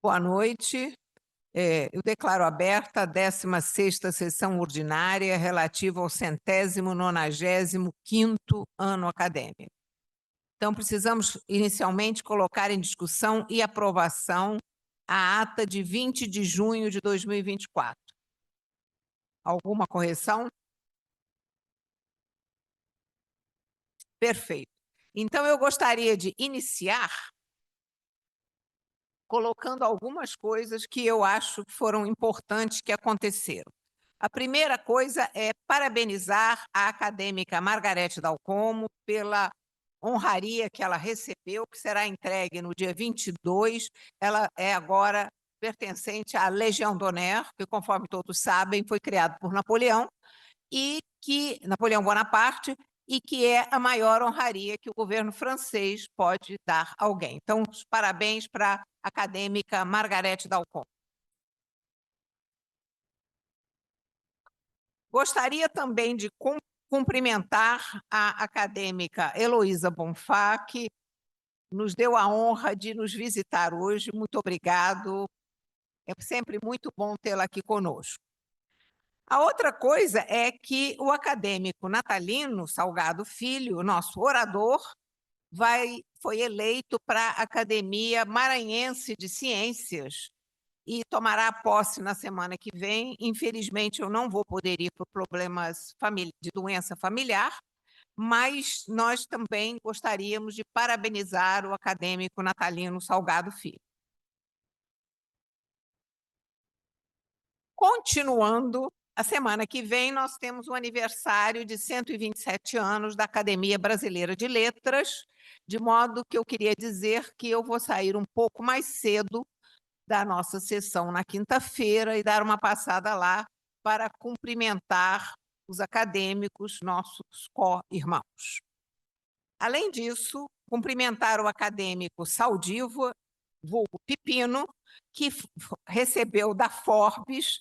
Boa noite. Eu declaro aberta a 16ª sessão ordinária relativa ao 195º ano acadêmico. Então, precisamos inicialmente colocar em discussão e aprovação a ata de 20 de junho de 2024. Alguma correção? Perfeito. Então, eu gostaria de iniciar colocando algumas coisas que eu acho que foram importantes que aconteceram. A primeira coisa é parabenizar a acadêmica Margarete Dal Como pela honraria que ela recebeu, que será entregue no dia 22. Ela é agora pertencente à Legião d'Honneur, que, conforme todos sabem, foi criado por Napoleão Bonaparte, e que é a maior honraria que o governo francês pode dar a alguém. Então, os parabéns para a acadêmica Margarete Dal Como. Gostaria também de cumprimentar a acadêmica Heloísa Bonfá, que nos deu a honra de nos visitar hoje. Muito obrigado. É sempre muito bom tê-la aqui conosco. A outra coisa é que o acadêmico Natalino Salgado Filho, nosso orador, foi eleito para a Academia Maranhense de Ciências e tomará posse na semana que vem. Infelizmente, eu não vou poder ir por problemas de doença familiar, mas nós também gostaríamos de parabenizar o acadêmico Natalino Salgado Filho. Continuando, a semana que vem nós temos o aniversário de 127 anos da Academia Brasileira de Letras, de modo que eu queria dizer que eu vou sair um pouco mais cedo da nossa sessão na quinta-feira e dar uma passada lá para cumprimentar os acadêmicos, nossos co-irmãos. Além disso, cumprimentar o acadêmico Saldiva, vulgo Pepino, que recebeu da Forbes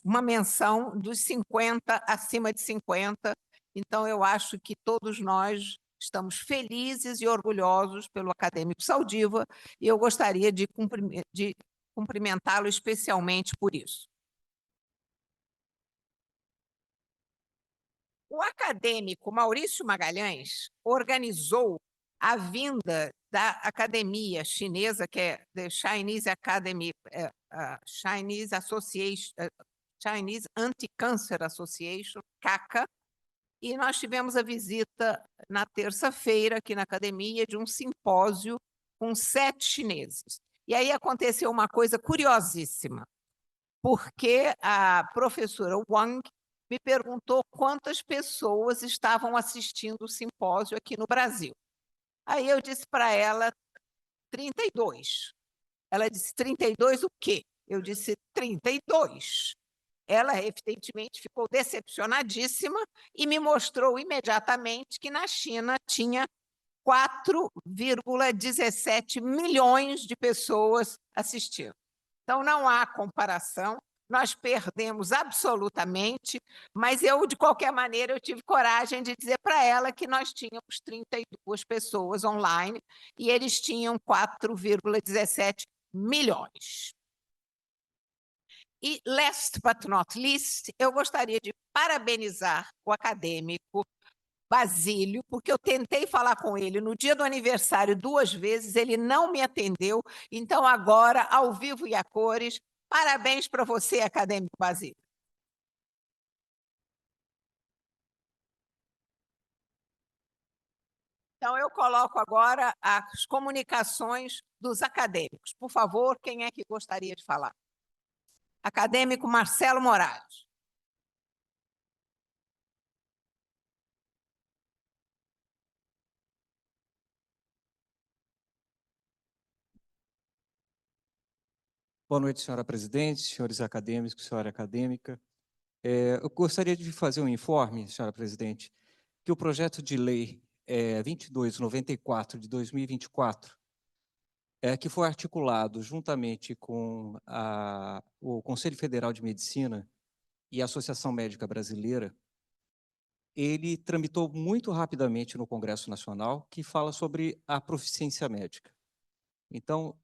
uma menção dos 50 acima de 50. Então, eu acho que todos nós estamos felizes e orgulhosos pelo acadêmico Saldiva, e eu gostaria de cumprimentá-lo especialmente por isso. O acadêmico Maurício Magalhães organizou a vinda da academia chinesa, que é the Chinese Academy, Chinese Association, Chinese Anti-Cancer Association, CACA, e nós tivemos a visita na terça-feira aqui na academia de um simpósio com 7 chineses. E aí aconteceu uma coisa curiosíssima, porque a professora Wang me perguntou quantas pessoas estavam assistindo o simpósio aqui no Brasil. Aí eu disse para ela 32. Ela disse 32 o quê? Eu disse 32. Ela, evidentemente, ficou decepcionadíssima e me mostrou imediatamente que na China tinha 4,17 milhões de pessoas assistindo. Então, não há comparação, nós perdemos absolutamente, mas eu, de qualquer maneira, eu tive coragem de dizer para ela que nós tínhamos 32 pessoas online e eles tinham 4,17 milhões. E, last but not least, eu gostaria de parabenizar o acadêmico Basílio, porque eu tentei falar com ele no dia do aniversário 2 vezes, ele não me atendeu. Então, agora, ao vivo e a cores, parabéns para você, acadêmico Basílio. Então, eu coloco agora as comunicações dos acadêmicos. Por favor, quem é que gostaria de falar? Acadêmico Marcelo Moraes. Boa noite, senhora presidente, senhores acadêmicos, senhora acadêmica. Eu gostaria de fazer um informe, senhora presidente, que o projeto de lei 2294 de 2024, que foi articulado juntamente com o Conselho Federal de Medicina e a Associação Médica Brasileira, ele tramitou muito rapidamente no Congresso Nacional, que fala sobre a proficiência médica. Então,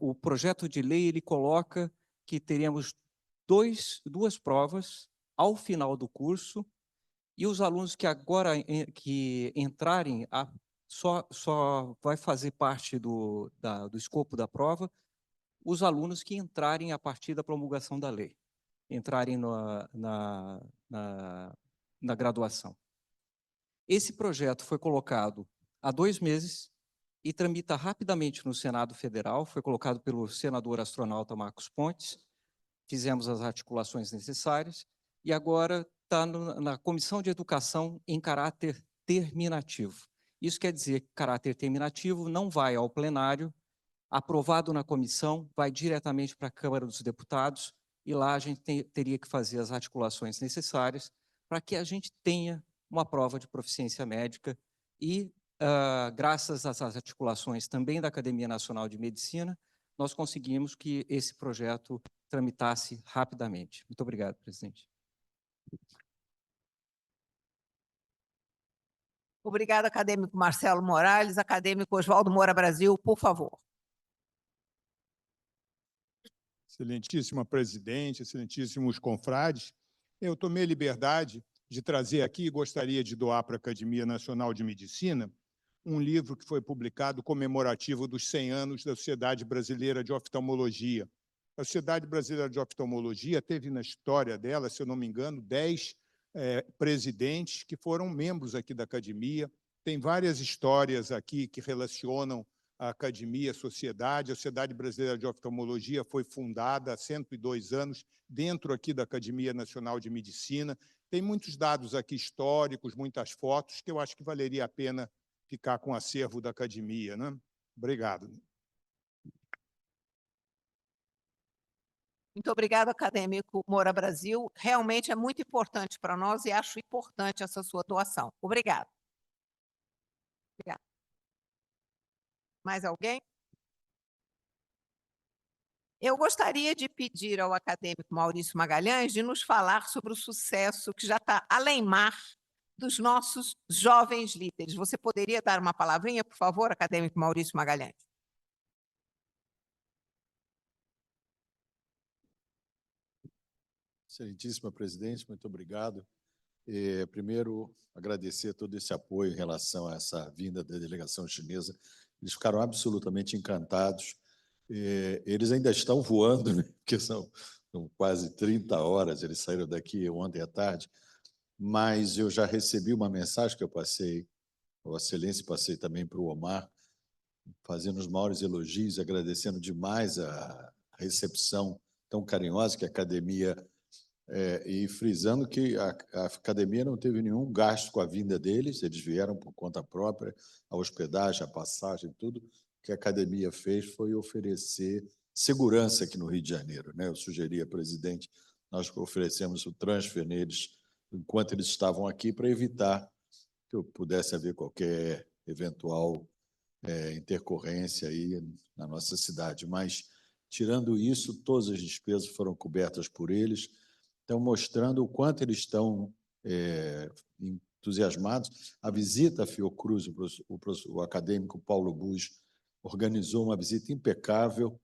o projeto de lei ele coloca que teremos duas provas ao final do curso, e os alunos que agora que entrarem, só vai fazer parte do escopo da prova os alunos que entrarem a partir da promulgação da lei, entrarem na graduação. Esse projeto foi colocado há 2 meses e tramita rapidamente no Senado Federal, foi colocado pelo senador astronauta Marcos Pontes, fizemos as articulações necessárias, e agora está na Comissão de Educação em caráter terminativo. Isso quer dizer que caráter terminativo não vai ao plenário, aprovado na comissão, vai diretamente para a Câmara dos Deputados, e lá a gente teria que fazer as articulações necessárias para que a gente tenha uma prova de proficiência médica e, graças às articulações também da Academia Nacional de Medicina, nós conseguimos que esse projeto tramitasse rapidamente. Muito obrigado, presidente. Obrigada, acadêmico Marcelo Morales. Acadêmico Oswaldo Moura Brasil, por favor. Excelentíssima presidente, excelentíssimos confrades, eu tomei a liberdade de trazer aqui e gostaria de doar para a Academia Nacional de Medicina um livro que foi publicado comemorativo dos 100 anos da Sociedade Brasileira de Oftalmologia. A Sociedade Brasileira de Oftalmologia teve na história dela, se eu não me engano, 10 presidentes que foram membros aqui da Academia. Tem várias histórias aqui que relacionam a academia, a Sociedade Brasileira de Oftalmologia foi fundada há 102 anos, dentro aqui da Academia Nacional de Medicina. Tem muitos dados aqui históricos, muitas fotos, que eu acho que valeria a pena ficar com o acervo da academia, né? Obrigado. Muito obrigada, acadêmico Moura Brasil. Realmente é muito importante para nós e acho importante essa sua doação. Obrigada. Obrigada. Mais alguém? Eu gostaria de pedir ao acadêmico Maurício Magalhães de nos falar sobre o sucesso que já está além mar dos nossos jovens líderes. Você poderia dar uma palavrinha, por favor, acadêmico Maurício Magalhães? Excelentíssima presidente, muito obrigado. Primeiro, agradecer todo esse apoio em relação a essa vinda da delegação chinesa. Eles ficaram absolutamente encantados. Eles ainda estão voando, né? Porque são quase 30 horas, eles saíram daqui ontem à tarde, mas eu já recebi uma mensagem que eu passei, Vossa Excelência, passei também para o Omar, fazendo os maiores elogios, agradecendo demais a recepção tão carinhosa que a academia e frisando que a academia não teve nenhum gasto com a vinda deles, eles vieram por conta própria, a hospedagem, a passagem, tudo que a academia fez foi oferecer segurança aqui no Rio de Janeiro, né? Eu sugeri à presidente, nós oferecemos o transfer neles enquanto eles estavam aqui para evitar que pudesse haver qualquer eventual intercorrência aí na nossa cidade. Mas, tirando isso, todas as despesas foram cobertas por eles, estão mostrando o quanto eles estão entusiasmados. A visita à Fiocruz, o acadêmico Paulo Bus organizou uma visita impecável,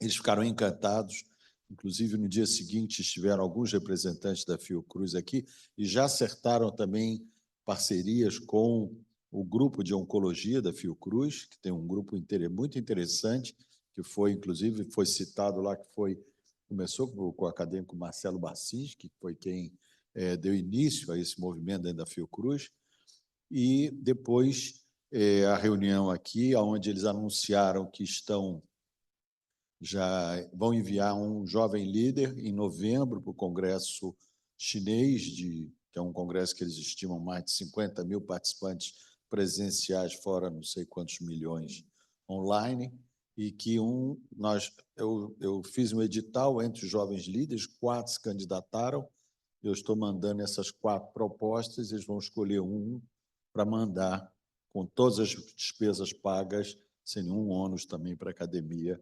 eles ficaram encantados, inclusive no dia seguinte estiveram alguns representantes da Fiocruz aqui e já acertaram também parcerias com o grupo de oncologia da Fiocruz, que tem um grupo muito interessante, que foi, inclusive, foi citado lá, que começou com o acadêmico Marcelo Bassis, que foi quem deu início a esse movimento dentro da Fiocruz, e depois a reunião aqui, onde eles anunciaram que já vão enviar um jovem líder em novembro para o Congresso Chinês, que é um congresso que eles estimam mais de 50 mil participantes presenciais, fora não sei quantos milhões online, e que eu fiz um edital entre os jovens líderes, 4 se candidataram, eu estou mandando essas 4 propostas, eles vão escolher um para mandar com todas as despesas pagas, sem nenhum ônus também para a academia,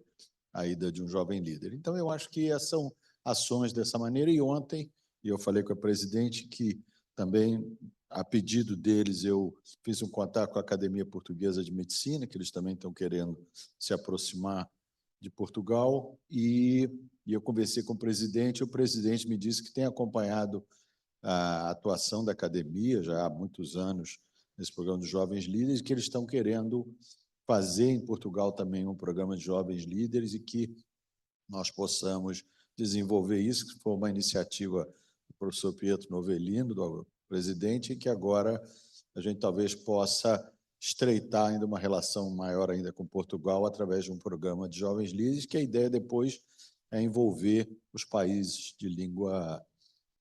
a ida de um jovem líder. Então, eu acho que são ações dessa maneira, e ontem eu falei com a presidente que também, a pedido deles, eu fiz um contato com a Academia Portuguesa de Medicina, que eles também estão querendo se aproximar de Portugal, e eu conversei com o presidente me disse que tem acompanhado a atuação da academia já há muitos anos nesse programa de jovens líderes, que eles estão querendo fazer em Portugal também um programa de jovens líderes e que nós possamos desenvolver isso, que foi uma iniciativa do professor Pietro Novellino, do presidente, e que agora a gente talvez possa estreitar ainda uma relação maior ainda com Portugal através de um programa de jovens líderes, que a ideia depois é envolver os países de língua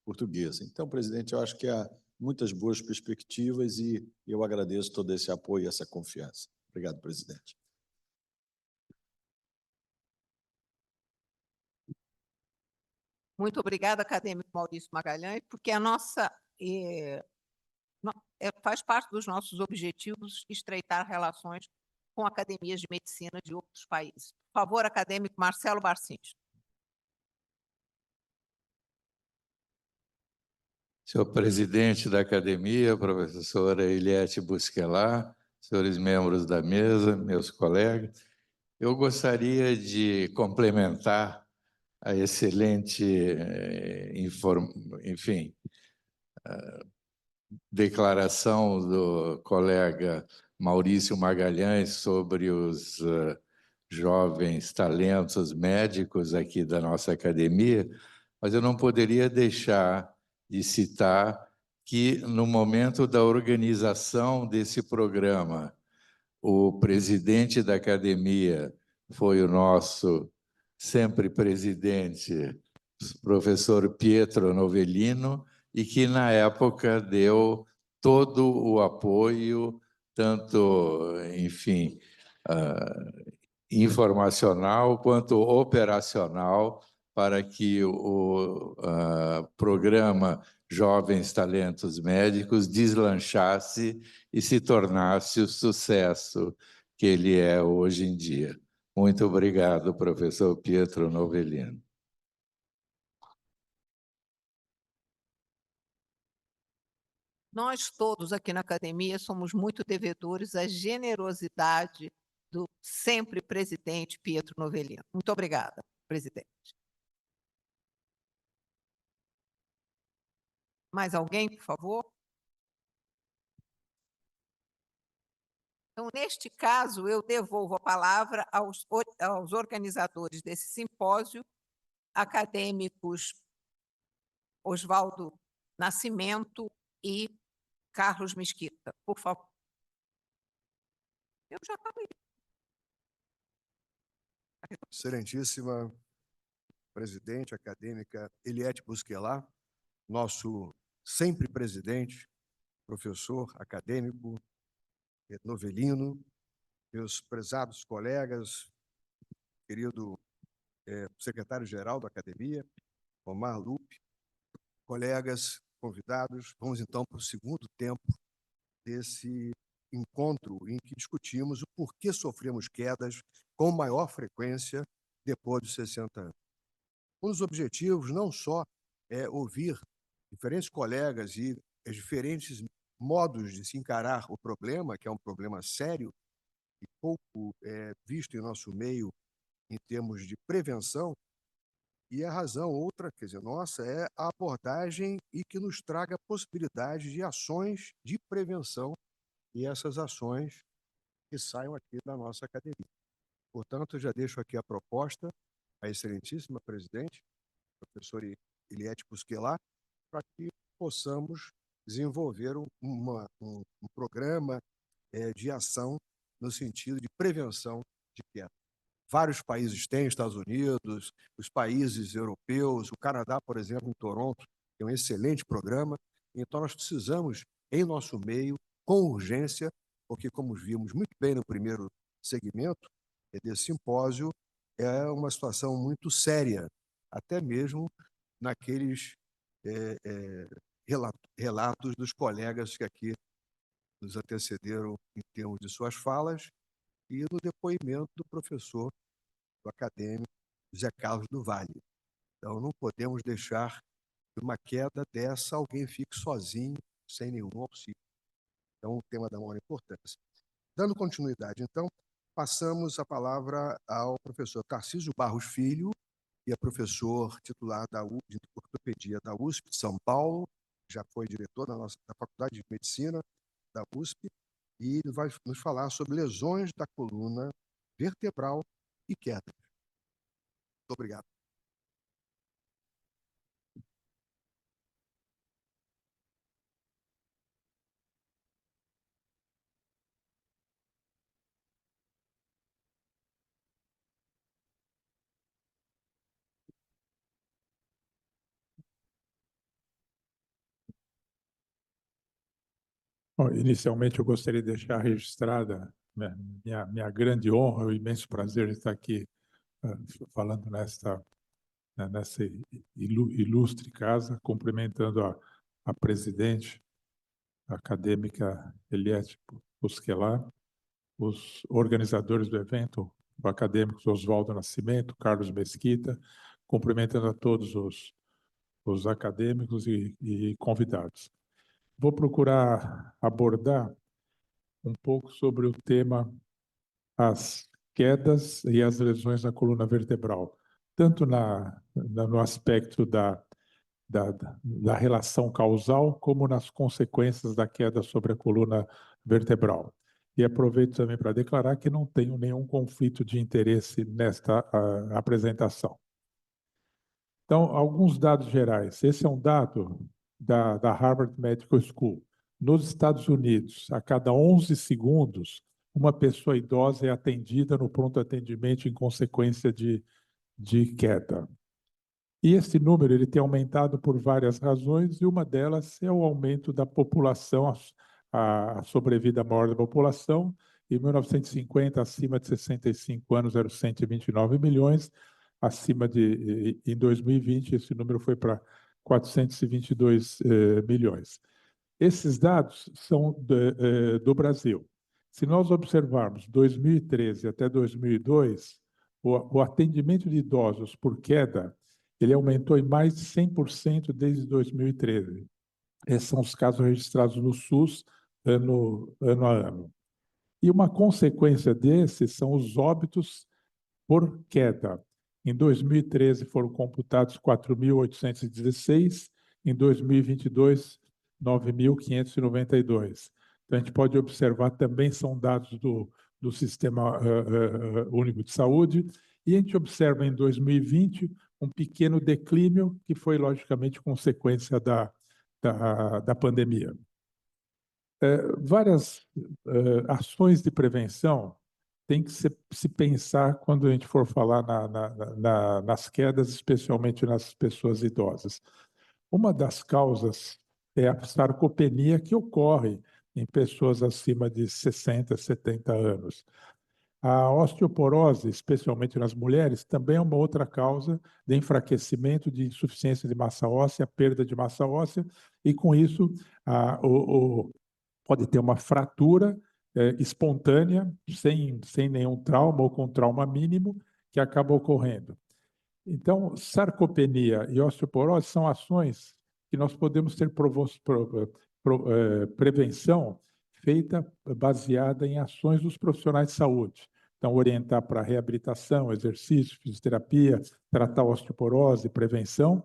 portuguesa. Então, presidente, eu acho que há muitas boas perspectivas e eu agradeço todo esse apoio e essa confiança. Obrigado, presidente. Muito obrigada, acadêmico Maurício Magalhães, porque a nossa faz parte dos nossos objetivos estreitar relações com academias de medicina de outros países. Por favor, acadêmico Marcelo Barcins. Senhor presidente da academia, professora Eliette Busquelar, senhores membros da mesa, meus colegas, eu gostaria de complementar a excelente, declaração do colega Maurício Magalhães sobre os jovens talentos médicos aqui da nossa academia, mas eu não poderia deixar de citar que, no momento da organização desse programa, o presidente da academia foi o nosso sempre presidente, professor Pietro Novellino, e que, na época, deu todo o apoio, tanto, informacional quanto operacional, para que o programa Jovens Talentos Médicos deslanchasse e se tornasse o sucesso que ele é hoje em dia. Muito obrigado, professor Pietro Novellino. Nós todos aqui na academia somos muito devedores à generosidade do sempre presidente Pietro Novellino. Muito obrigada, presidente. Mais alguém, por favor? Então, neste caso, eu devolvo a palavra aos organizadores desse simpósio, acadêmicos Oswaldo Nascimento e Carlos Mesquita. Por favor. Eu já falei. Excelentíssima presidente acadêmica Eliette Busquelar, nosso sempre presidente, professor acadêmico Novellino, meus prezados colegas, querido secretário-geral da academia, Omar Lupe, colegas convidados, vamos então para o segundo tempo desse encontro em que discutimos o porquê sofremos quedas com maior frequência depois dos 60 anos. Um dos objetivos não só é ouvir diferentes colegas e diferentes modos de se encarar o problema, que é um problema sério e pouco visto em nosso meio em termos de prevenção, e a razão outra, quer dizer, nossa, é a abordagem e que nos traga possibilidade de ações de prevenção e essas ações que saiam aqui da nossa academia. Portanto, eu já deixo aqui a proposta à excelentíssima presidente, professora Eliette Busquelar, para que possamos desenvolver um programa de ação no sentido de prevenção de queda. Vários países têm, Estados Unidos, os países europeus, o Canadá, por exemplo, em Toronto, tem um excelente programa. Então, nós precisamos, em nosso meio, com urgência, porque, como vimos muito bem no primeiro segmento desse simpósio, é uma situação muito séria, até mesmo naqueles relatos dos colegas que aqui nos antecederam em termos de suas falas e no depoimento do professor, do acadêmico José Carlos do Vale. Então, não podemos deixar uma queda dessa, alguém fique sozinho, sem nenhum auxílio. Então, o tema da maior importância. Dando continuidade, então, passamos a palavra ao professor Tarcísio Barros Filho, que é professor titular de ortopedia da USP de São Paulo, já foi diretor da Faculdade de Medicina da USP, e ele vai nos falar sobre lesões da coluna vertebral e queda. Muito obrigado. Bom, inicialmente, eu gostaria de deixar registrada minha grande honra, o imenso prazer de estar aqui falando nessa ilustre casa, cumprimentando a presidente, a acadêmica Eliette Bosquelat, os organizadores do evento, o acadêmico Oswaldo Nascimento, Carlos Mesquita, cumprimentando a todos os acadêmicos e convidados. Vou procurar abordar um pouco sobre o tema as quedas e as lesões na coluna vertebral, tanto no aspecto da relação causal, como nas consequências da queda sobre a coluna vertebral. E aproveito também para declarar que não tenho nenhum conflito de interesse nesta apresentação. Então, alguns dados gerais. Esse é um dado da Harvard Medical School. Nos Estados Unidos, a cada 11 segundos, uma pessoa idosa é atendida no pronto atendimento em consequência de queda. E esse número ele tem aumentado por várias razões, e uma delas é o aumento da população, a sobrevida maior da população. Em 1950, acima de 65 anos, eram 129 milhões. Em 2020, esse número foi para 422 milhões. Esses dados são do Brasil. Se nós observarmos 2013 até 2002, o atendimento de idosos por queda, ele aumentou em mais de 100% desde 2013. Esses são os casos registrados no SUS ano a ano. E uma consequência desses são os óbitos por queda. Em 2013 foram computados 4.816, em 2022, 9.592. Então, a gente pode observar também, são dados do Sistema Único de Saúde, e a gente observa em 2020 um pequeno declínio, que foi, logicamente, consequência da pandemia. Várias ações de prevenção tem que se pensar quando a gente for falar nas quedas, especialmente nas pessoas idosas. Uma das causas é a sarcopenia, que ocorre em pessoas acima de 60, 70 anos. A osteoporose, especialmente nas mulheres, também é uma outra causa de enfraquecimento, de insuficiência de massa óssea, perda de massa óssea, e com isso pode ter uma fratura espontânea, sem nenhum trauma ou com trauma mínimo, que acaba ocorrendo. Então, sarcopenia e osteoporose são ações que nós podemos ter prevenção feita baseada em ações dos profissionais de saúde. Então, orientar para reabilitação, exercício, fisioterapia, tratar a osteoporose, prevenção,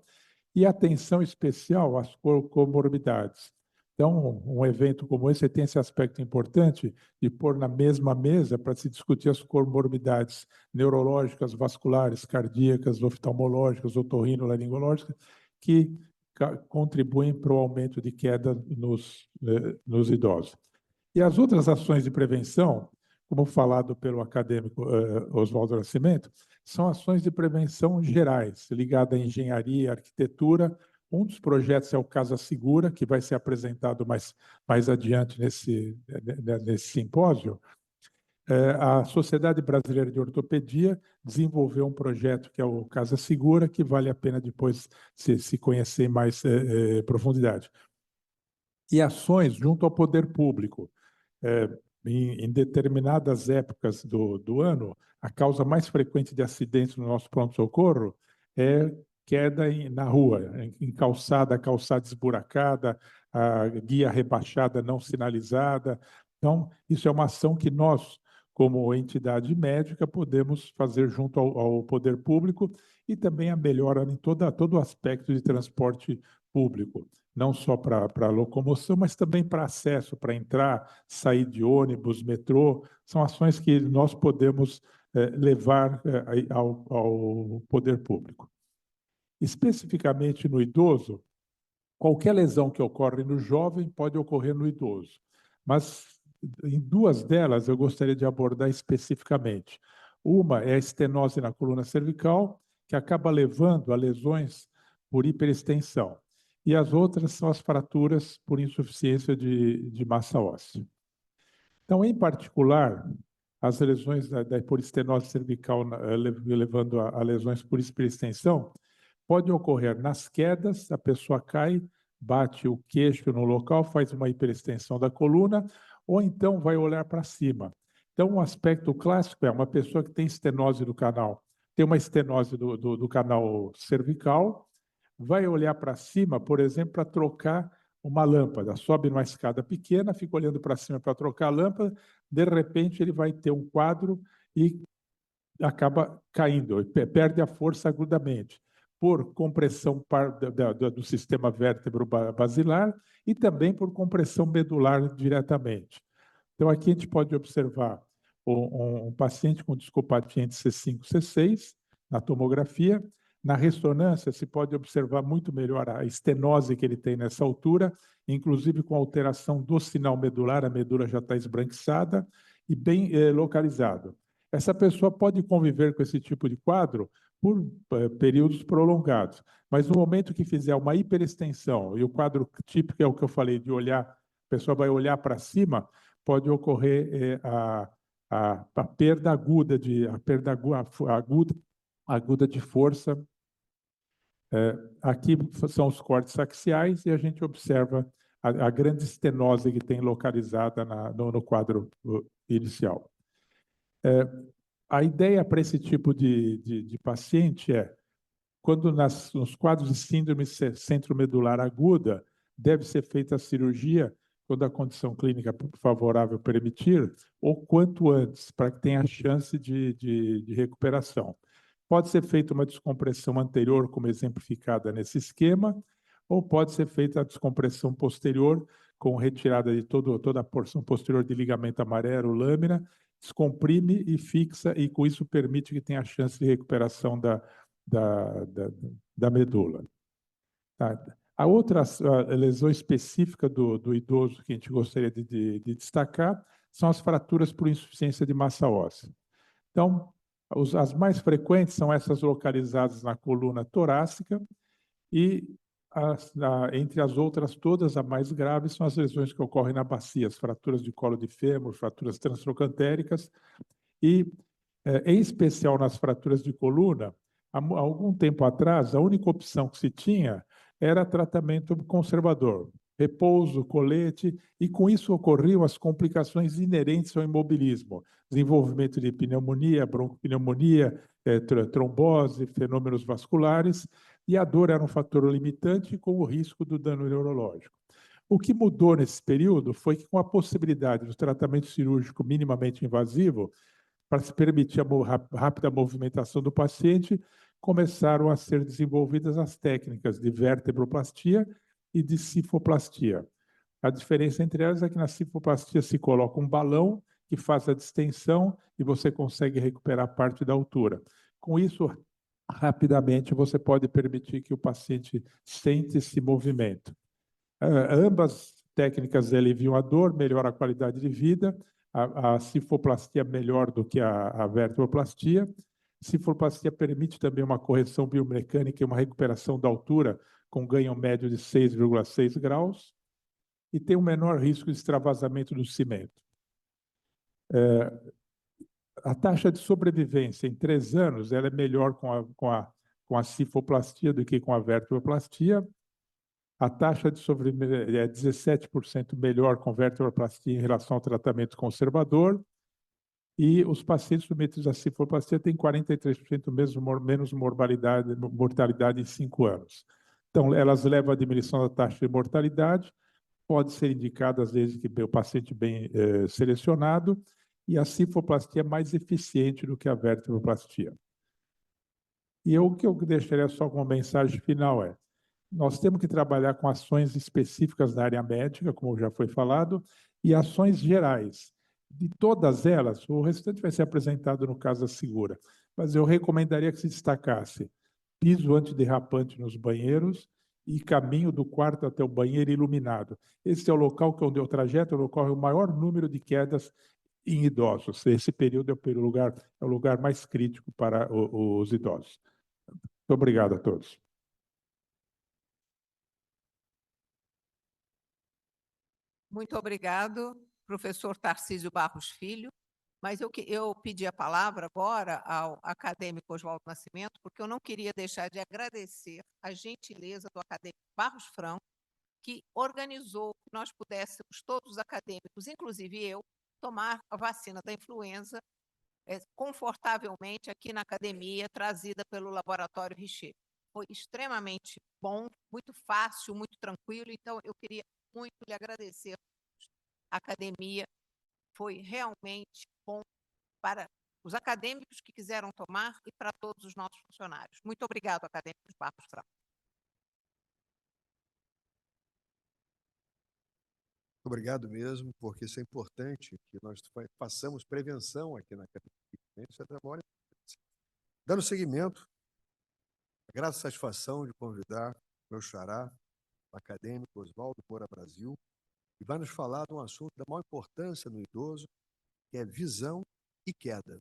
e atenção especial às comorbidades. Então, um evento como esse tem esse aspecto importante de pôr na mesma mesa para se discutir as comorbidades neurológicas, vasculares, cardíacas, oftalmológicas, otorrinolaringológicas, que contribuem para o aumento de queda nos idosos. E as outras ações de prevenção, como falado pelo acadêmico Oswaldo Nascimento, são ações de prevenção gerais, ligadas à engenharia, arquitetura. Um dos projetos é o Casa Segura, que vai ser apresentado mais adiante nesse simpósio. A Sociedade Brasileira de Ortopedia desenvolveu um projeto que é o Casa Segura, que vale a pena depois se conhecer em mais profundidade. E ações junto ao poder público. Em determinadas épocas do ano, a causa mais frequente de acidentes no nosso pronto-socorro é queda na rua, em calçada esburacada, a guia rebaixada não sinalizada. Então, isso é uma ação que nós, como entidade médica, podemos fazer junto ao poder público e também a melhora em todo o aspecto de transporte público, não só para locomoção, mas também para acesso, para entrar, sair de ônibus, metrô. São ações que nós podemos levar ao poder público. Especificamente no idoso, qualquer lesão que ocorre no jovem pode ocorrer no idoso, mas em duas delas eu gostaria de abordar especificamente. Uma é a estenose na coluna cervical, que acaba levando a lesões por hiperextensão, e as outras são as fraturas por insuficiência de massa óssea. Então, em particular, as lesões por estenose cervical levando a lesões por hiperextensão podem ocorrer nas quedas, a pessoa cai, bate o queixo no local, faz uma hiperextensão da coluna, ou então vai olhar para cima. Então, um aspecto clássico é uma pessoa que tem estenose do canal, tem uma estenose do canal cervical, vai olhar para cima, por exemplo, para trocar uma lâmpada. Sobe numa escada pequena, fica olhando para cima para trocar a lâmpada, de repente ele vai ter um quadro e acaba caindo, perde a força agudamente, por compressão do sistema vértebro-basilar e também por compressão medular diretamente. Então, aqui a gente pode observar um paciente com discopatia entre C5 e C6, na tomografia. Na ressonância, se pode observar muito melhor a estenose que ele tem nessa altura, inclusive com alteração do sinal medular, a medula já está esbranquiçada e bem localizado. Essa pessoa pode conviver com esse tipo de quadro por períodos prolongados, mas no momento que fizer uma hiperextensão, e o quadro típico é o que eu falei, de olhar, a pessoa vai olhar para cima, pode ocorrer a perda aguda de força. Aqui são os cortes axiais e a gente observa a grande estenose que tem localizada no quadro inicial. A ideia para esse tipo de paciente é, quando nos quadros de síndrome centromedular aguda, deve ser feita a cirurgia quando a condição clínica favorável permitir, ou quanto antes, para que tenha chance de recuperação. Pode ser feita uma descompressão anterior, como exemplificada nesse esquema, ou pode ser feita a descompressão posterior, com retirada de toda a porção posterior de ligamento amarelo, lâmina, descomprime e fixa, e com isso permite que tenha chance de recuperação da medula. Tá. A outra lesão específica do idoso que a gente gostaria de destacar são as fraturas por insuficiência de massa óssea. Então, as mais frequentes são essas localizadas na coluna torácica e, entre as outras todas, a mais grave são as lesões que ocorrem na bacia, as fraturas de colo de fêmur, fraturas transtrocantéricas e, em especial nas fraturas de coluna, há algum tempo atrás, a única opção que se tinha era tratamento conservador, repouso, colete, e com isso ocorriam as complicações inerentes ao imobilismo, desenvolvimento de pneumonia, broncopneumonia, trombose, fenômenos vasculares, e a dor era um fator limitante com o risco do dano neurológico. O que mudou nesse período foi que, com a possibilidade do tratamento cirúrgico minimamente invasivo, para se permitir a rápida movimentação do paciente, começaram a ser desenvolvidas as técnicas de vertebroplastia e de cifoplastia. A diferença entre elas é que na cifoplastia se coloca um balão que faz a distensão e você consegue recuperar parte da altura. Com isso, rapidamente você pode permitir que o paciente sente esse movimento. Ambas técnicas aliviam a dor, melhoram a qualidade de vida. A cifoplastia é melhor do que a vertebroplastia. Cifoplastia permite também uma correção biomecânica e uma recuperação da altura com ganho médio de 6,6 graus e tem um menor risco de extravasamento do cimento. A taxa de sobrevivência em 3 anos ela é melhor com a cifoplastia do que com a vertebroplastia. A taxa de sobrevivência é 17% melhor com vertebroplastia em relação ao tratamento conservador. e os pacientes submetidos à cifroplastia têm 43% menos mortalidade em 5 anos. Então, elas levam à diminuição da taxa de mortalidade, pode ser indicadas desde que o paciente bem selecionado, e a cifroplastia é mais eficiente do que a vertebroplastia. E o que eu deixaria só como mensagem final é: nós temos que trabalhar com ações específicas da área médica, como já foi falado, e ações gerais. De todas elas, o restante vai ser apresentado no caso da Segura, mas eu recomendaria que se destacasse piso antiderrapante nos banheiros e caminho do quarto até o banheiro iluminado. Esse é o local que onde o trajeto ocorre o maior número de quedas em idosos. Esse período é o lugar mais crítico para os idosos. Muito obrigado a todos. Muito obrigado, professor Tarcísio Barros Filho. Mas eu pedi a palavra agora ao acadêmico Oswaldo Nascimento, porque eu não queria deixar de agradecer a gentileza do acadêmico Barros Franco, que organizou que nós pudéssemos, todos os acadêmicos, inclusive eu, tomar a vacina da influenza confortavelmente aqui na academia, trazida pelo Laboratório Richer. Foi extremamente bom, muito fácil, muito tranquilo, então eu queria muito lhe agradecer. A academia foi realmente bom para os acadêmicos que quiseram tomar e para todos os nossos funcionários. Muito obrigado, acadêmicos Barros Franco. Obrigado mesmo, porque isso é importante, que nós façamos prevenção aqui na academia. Isso é trabalho. Dando seguimento, a grata satisfação de convidar meu xará, o acadêmico Oswaldo Moura Brasil, que vai nos falar de um assunto da maior importância no idoso, que é visão e queda.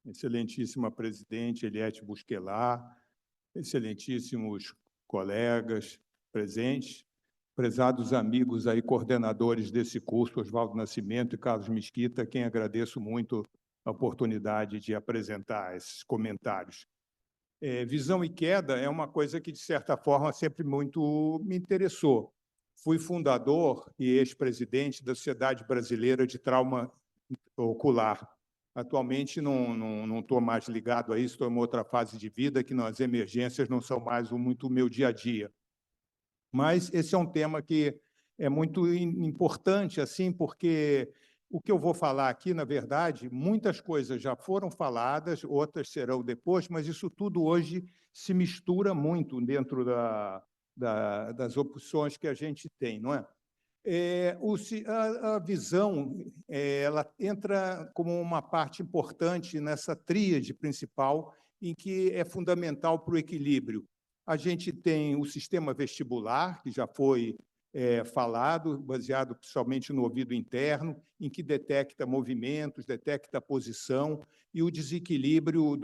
Excelentíssima presidente Eliette Busquelar, excelentíssimos colegas presentes, prezados amigos aí, coordenadores desse curso, Oswaldo Nascimento e Carlos Mesquita, a quem agradeço muito a oportunidade de apresentar esses comentários. Visão e queda é uma coisa que, de certa forma, sempre muito me interessou. Fui fundador e ex-presidente da Sociedade Brasileira de Trauma Ocular. Atualmente não estou mais ligado a isso, estou em outra fase de vida, que as emergências não são mais muito o meu dia a dia. Mas esse é um tema que é muito importante, assim, porque o que eu vou falar aqui, na verdade, muitas coisas já foram faladas, outras serão depois, mas isso tudo hoje se mistura muito dentro das opções que a gente tem, não é? A visão ela entra como uma parte importante nessa tríade principal, em que é fundamental para o equilíbrio. A gente tem o sistema vestibular, que já foi falado, baseado principalmente no ouvido interno, em que detecta movimentos, detecta posição, e o desequilíbrio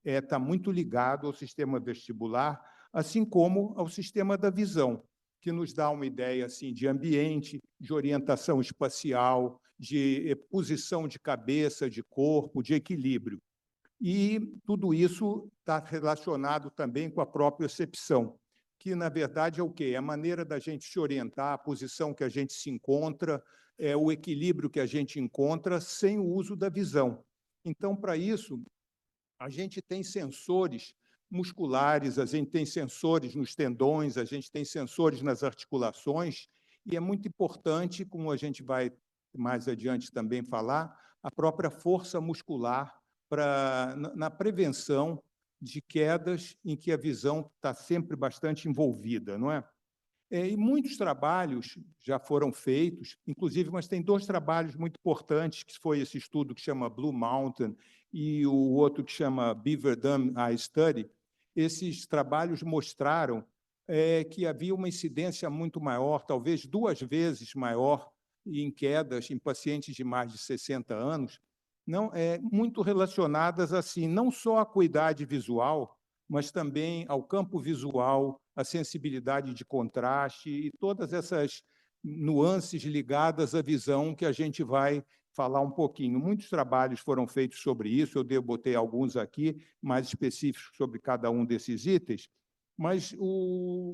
está muito ligado ao sistema vestibular, assim como ao sistema da visão, que nos dá uma ideia assim, de ambiente, de orientação espacial, de posição de cabeça, de corpo, de equilíbrio. E tudo isso está relacionado também com a propriocepção, que, na verdade, é o quê? É a maneira da gente se orientar, a posição que a gente se encontra, o equilíbrio que a gente encontra sem o uso da visão. Então, para isso, a gente tem sensores musculares, a gente tem sensores nos tendões, a gente tem sensores nas articulações, e é muito importante, como a gente vai mais adiante também falar, a própria força muscular na prevenção de quedas em que a visão está sempre bastante envolvida, não é? E muitos trabalhos já foram feitos, inclusive, mas tem 2 trabalhos muito importantes, que foi esse estudo que chama Blue Mountain e o outro que chama Beaver Dam Eye Study. Esses trabalhos mostraram que havia uma incidência muito maior, talvez 2 vezes maior, em quedas em pacientes de mais de 60 anos, muito relacionadas assim, não só à acuidade visual, mas também ao campo visual, a sensibilidade de contraste e todas essas nuances ligadas à visão que a gente vai falar um pouquinho. Muitos trabalhos foram feitos sobre isso, eu botei alguns aqui, mais específicos sobre cada um desses itens, mas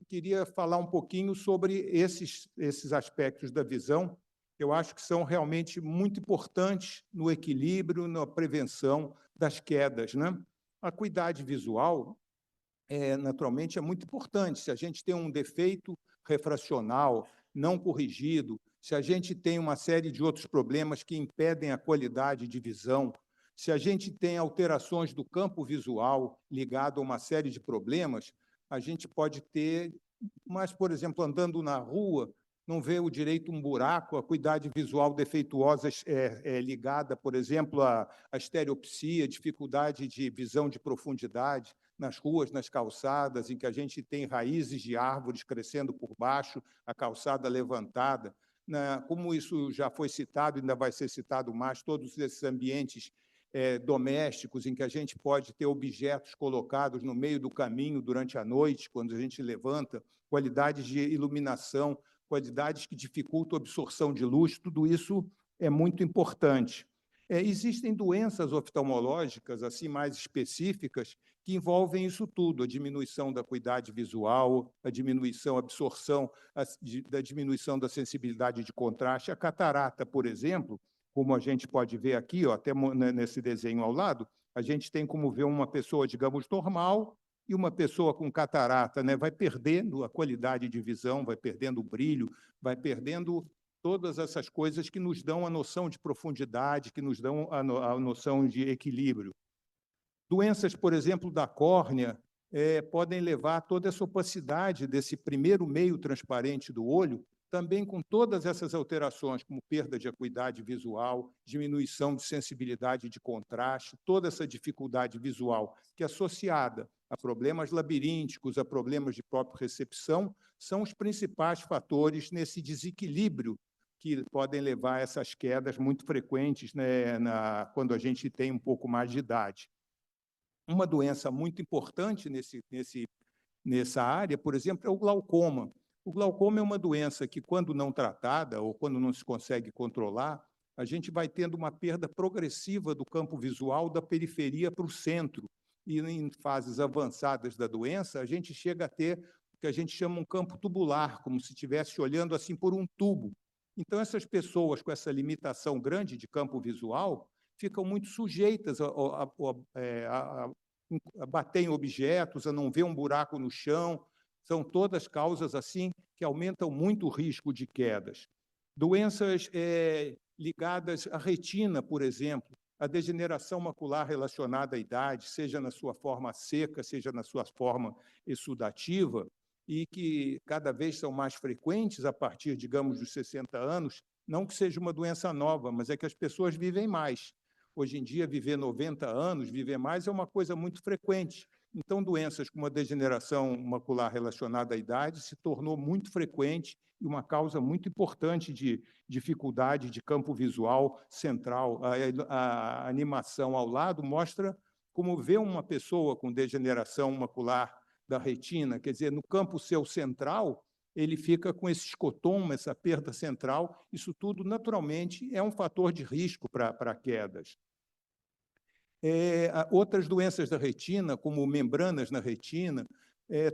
queria falar um pouquinho sobre esses aspectos da visão, que eu acho que são realmente muito importantes no equilíbrio, na prevenção das quedas, né? A acuidade visual, naturalmente, é muito importante. Se a gente tem um defeito refracional não corrigido, se a gente tem uma série de outros problemas que impedem a qualidade de visão, se a gente tem alterações do campo visual ligado a uma série de problemas, a gente pode ter, mas, por exemplo, andando na rua, não vê o direito um buraco, a acuidade visual defeituosa é ligada, por exemplo, à estereopsia, dificuldade de visão de profundidade nas ruas, nas calçadas, em que a gente tem raízes de árvores crescendo por baixo, a calçada levantada. Como isso já foi citado, ainda vai ser citado mais, todos esses ambientes domésticos, em que a gente pode ter objetos colocados no meio do caminho durante a noite, quando a gente levanta, qualidades de iluminação, qualidades que dificultam a absorção de luz, tudo isso é muito importante. Existem doenças oftalmológicas assim mais específicas que envolvem isso tudo, a diminuição da acuidade visual, a diminuição, a absorção, da diminuição da sensibilidade de contraste. A catarata, por exemplo, como a gente pode ver aqui, até nesse desenho ao lado, a gente tem como ver uma pessoa, digamos, normal e uma pessoa com catarata, né? Vai perdendo a qualidade de visão, vai perdendo o brilho, vai perdendo todas essas coisas que nos dão a noção de profundidade, que nos dão a noção de equilíbrio. Doenças, por exemplo, da córnea, podem levar a toda essa opacidade desse primeiro meio transparente do olho, também com todas essas alterações, como perda de acuidade visual, diminuição de sensibilidade de contraste, toda essa dificuldade visual que é associada a problemas labirínticos, a problemas de própria recepção, são os principais fatores nesse desequilíbrio que podem levar a essas quedas muito frequentes, né, quando a gente tem um pouco mais de idade. Uma doença muito importante nessa área, por exemplo, é o glaucoma. O glaucoma é uma doença que, quando não tratada ou quando não se consegue controlar, a gente vai tendo uma perda progressiva do campo visual da periferia para o centro. E, em fases avançadas da doença, a gente chega a ter o que a gente chama um campo tubular, como se estivesse olhando assim por um tubo. Então, essas pessoas com essa limitação grande de campo visual ficam muito sujeitas a bater em objetos, a não ver um buraco no chão. São todas causas assim que aumentam muito o risco de quedas. Doenças ligadas à retina, por exemplo, a degeneração macular relacionada à idade, seja na sua forma seca, seja na sua forma exudativa, e que cada vez são mais frequentes a partir, digamos, dos 60 anos, não que seja uma doença nova, mas é que as pessoas vivem mais. Hoje em dia, viver 90 anos, viver mais, é uma coisa muito frequente. Então, doenças como a degeneração macular relacionada à idade se tornou muito frequente e uma causa muito importante de dificuldade de campo visual central. A animação ao lado mostra como ver uma pessoa com degeneração macular da retina, quer dizer, no campo seu central, ele fica com esse escotoma, essa perda central. Isso tudo, naturalmente, é um fator de risco para quedas. Outras doenças da retina, como membranas na retina,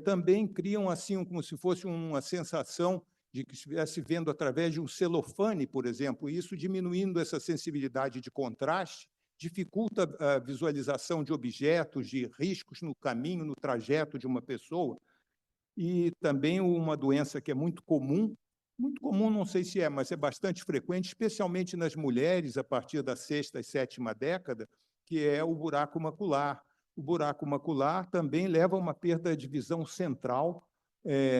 também criam assim como se fosse uma sensação de que estivesse vendo através de um celofane, por exemplo, e isso diminuindo essa sensibilidade de contraste, dificulta a visualização de objetos, de riscos no caminho, no trajeto de uma pessoa. E também uma doença que é muito comum, não sei se mas é bastante frequente, especialmente nas mulheres, a partir da 6ª e 7ª década, que é o buraco macular. O buraco macular também leva a uma perda de visão central,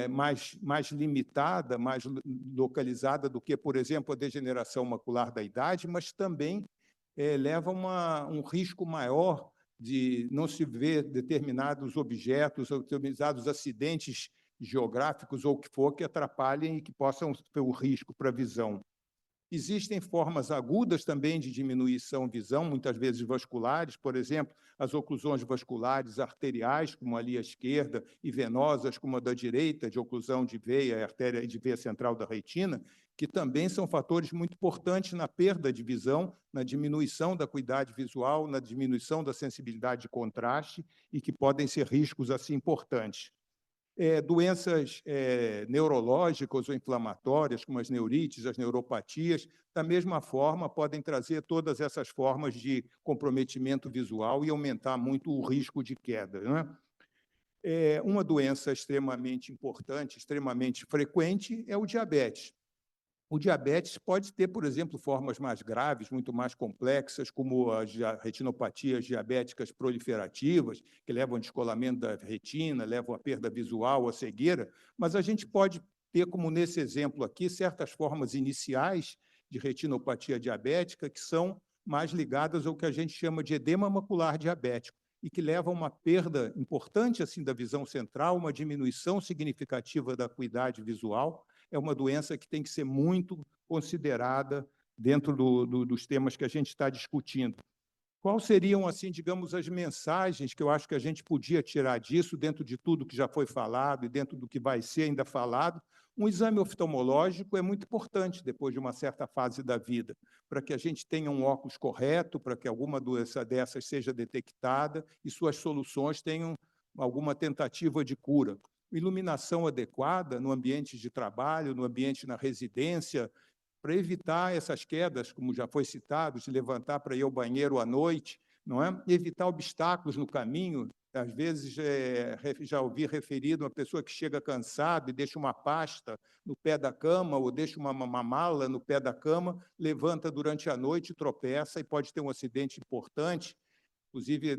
mais limitada, mais localizada do que, por exemplo, a degeneração macular da idade, mas também leva a um risco maior de não se ver determinados objetos, ou determinados acidentes geográficos ou o que for que atrapalhem e que possam ter o risco para a visão. Existem formas agudas também de diminuição visão, muitas vezes vasculares, por exemplo, as oclusões vasculares arteriais, como ali à esquerda, e venosas, como a da direita, de oclusão de veia, artéria de veia central da retina, que também são fatores muito importantes na perda de visão, na diminuição da acuidade visual, na diminuição da sensibilidade de contraste, e que podem ser riscos assim importantes. Doenças neurológicas ou inflamatórias, como as neurites, as neuropatias, da mesma forma, podem trazer todas essas formas de comprometimento visual e aumentar muito o risco de queda, né? Uma doença extremamente importante, extremamente frequente, é o diabetes. O diabetes pode ter, por exemplo, formas mais graves, muito mais complexas, como as retinopatias diabéticas proliferativas, que levam ao descolamento da retina, levam à perda visual, à cegueira, mas a gente pode ter, como nesse exemplo aqui, certas formas iniciais de retinopatia diabética que são mais ligadas ao que a gente chama de edema macular diabético e que levam a uma perda importante assim da visão central, uma diminuição significativa da acuidade visual. É uma doença que tem que ser muito considerada dentro dos temas que a gente está discutindo. Quais seriam, assim, digamos, as mensagens que eu acho que a gente podia tirar disso, dentro de tudo que já foi falado e dentro do que vai ser ainda falado? Um exame oftalmológico é muito importante depois de uma certa fase da vida, para que a gente tenha um óculos correto, para que alguma doença dessas seja detectada e suas soluções tenham alguma tentativa de cura. Iluminação adequada no ambiente de trabalho, no ambiente na residência, para evitar essas quedas, como já foi citado, de levantar para ir ao banheiro à noite, não é? Evitar obstáculos no caminho. Às vezes, já ouvi referido uma pessoa que chega cansada e deixa uma pasta no pé da cama ou deixa uma mala no pé da cama, levanta durante a noite, tropeça e pode ter um acidente importante, inclusive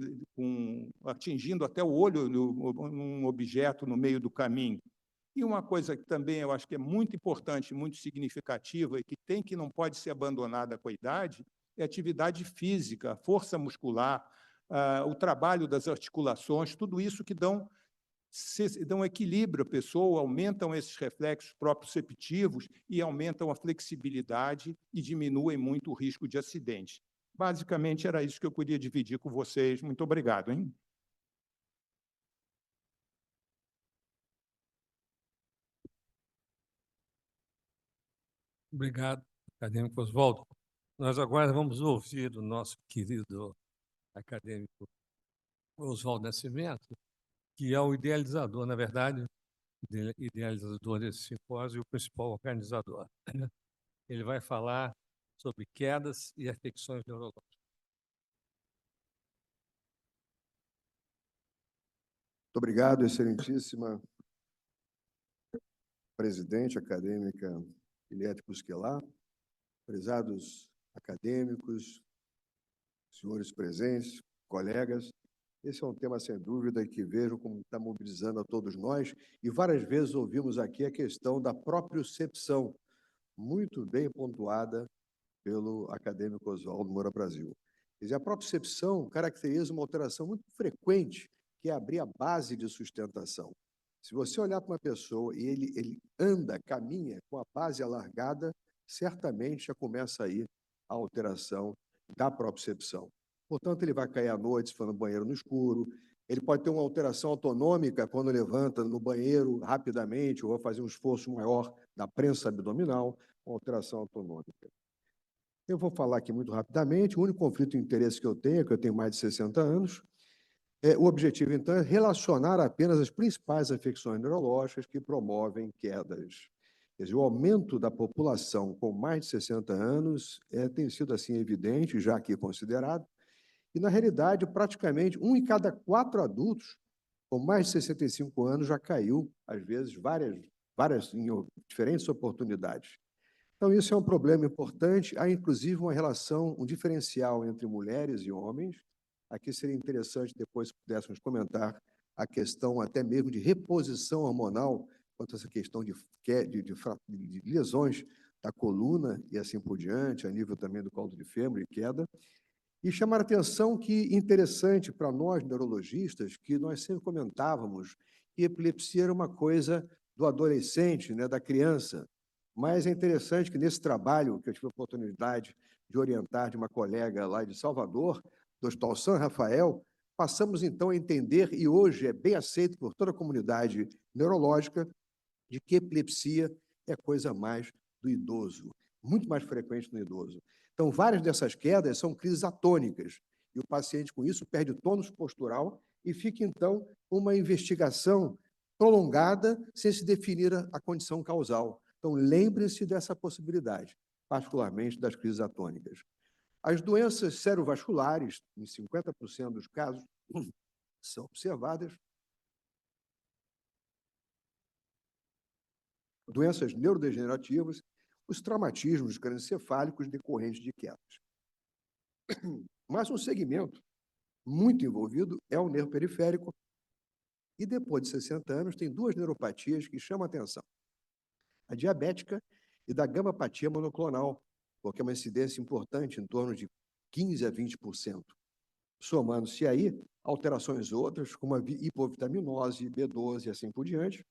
atingindo até o olho num objeto no meio do caminho. E uma coisa que também eu acho que é muito importante, muito significativa e que não pode ser abandonada com a idade, é a atividade física, a força muscular, o trabalho das articulações, tudo isso que dão equilíbrio à pessoa, aumentam esses reflexos proprioceptivos e aumentam a flexibilidade e diminuem muito o risco de acidente. Basicamente, era isso que eu queria dividir com vocês. Muito obrigado, hein? Obrigado, acadêmico Oswaldo. Nós agora vamos ouvir o nosso querido acadêmico Oswaldo Nascimento, que é o idealizador, na verdade, idealizador desse simpósio e o principal organizador. Ele vai falar sobre quedas e afecções neurológicas. Muito obrigado, excelentíssima presidente acadêmica Eliette Busquelat, prezados acadêmicos, senhores presentes, colegas. Esse é um tema, sem dúvida, que vejo como está mobilizando a todos nós, e várias vezes ouvimos aqui a questão da propriocepção, muito bem pontuada pelo acadêmico Oswaldo Moura Brasil. Quer dizer, a propriocepção caracteriza uma alteração muito frequente, que é abrir a base de sustentação. Se você olhar para uma pessoa e ele anda, caminha com a base alargada, certamente já começa aí a alteração da propriocepção. Portanto, ele vai cair à noite, se for no banheiro no escuro, ele pode ter uma alteração autonômica quando levanta no banheiro rapidamente ou vai fazer um esforço maior da prensa abdominal, uma alteração autonômica. Eu vou falar aqui muito rapidamente. O único conflito de interesse que eu tenho mais de 60 anos, o objetivo, então, é relacionar apenas as principais afecções neurológicas que promovem quedas. Quer dizer, o aumento da população com mais de 60 anos tem sido assim evidente, já aqui considerado, e, na realidade, praticamente 1 em cada 4 adultos com mais de 65 anos já caiu, às vezes, várias em diferentes oportunidades. Então, isso é um problema importante. Há, inclusive, uma relação, um diferencial entre mulheres e homens. Aqui seria interessante, depois, que pudéssemos comentar a questão até mesmo de reposição hormonal, quanto a essa questão de lesões da coluna e assim por diante, a nível também do colo de fêmur e queda. E chamar a atenção que, interessante para nós, neurologistas, que nós sempre comentávamos que epilepsia era uma coisa do adolescente, né, da criança. Mas é interessante que nesse trabalho que eu tive a oportunidade de orientar de uma colega lá de Salvador, do Hospital São Rafael, passamos então a entender, e hoje é bem aceito por toda a comunidade neurológica, de que epilepsia é coisa mais do idoso, muito mais frequente no idoso. Então, várias dessas quedas são crises atônicas, e o paciente, com isso, perde o tônus postural e fica, então, uma investigação prolongada sem se definir a condição causal. Então, lembrem-se dessa possibilidade, particularmente das crises atônicas. As doenças cerebrovasculares, em 50% dos casos, são observadas. Doenças neurodegenerativas, os traumatismos crânioencefálicos decorrentes de quedas. Mas um segmento muito envolvido é o nervo periférico, e depois de 60 anos tem duas neuropatias que chamam a atenção: a diabética e da gamapatia monoclonal, porque é uma incidência importante, em torno de 15% a 20%. Somando-se aí alterações outras, como a hipovitaminose, B12 e assim por diante,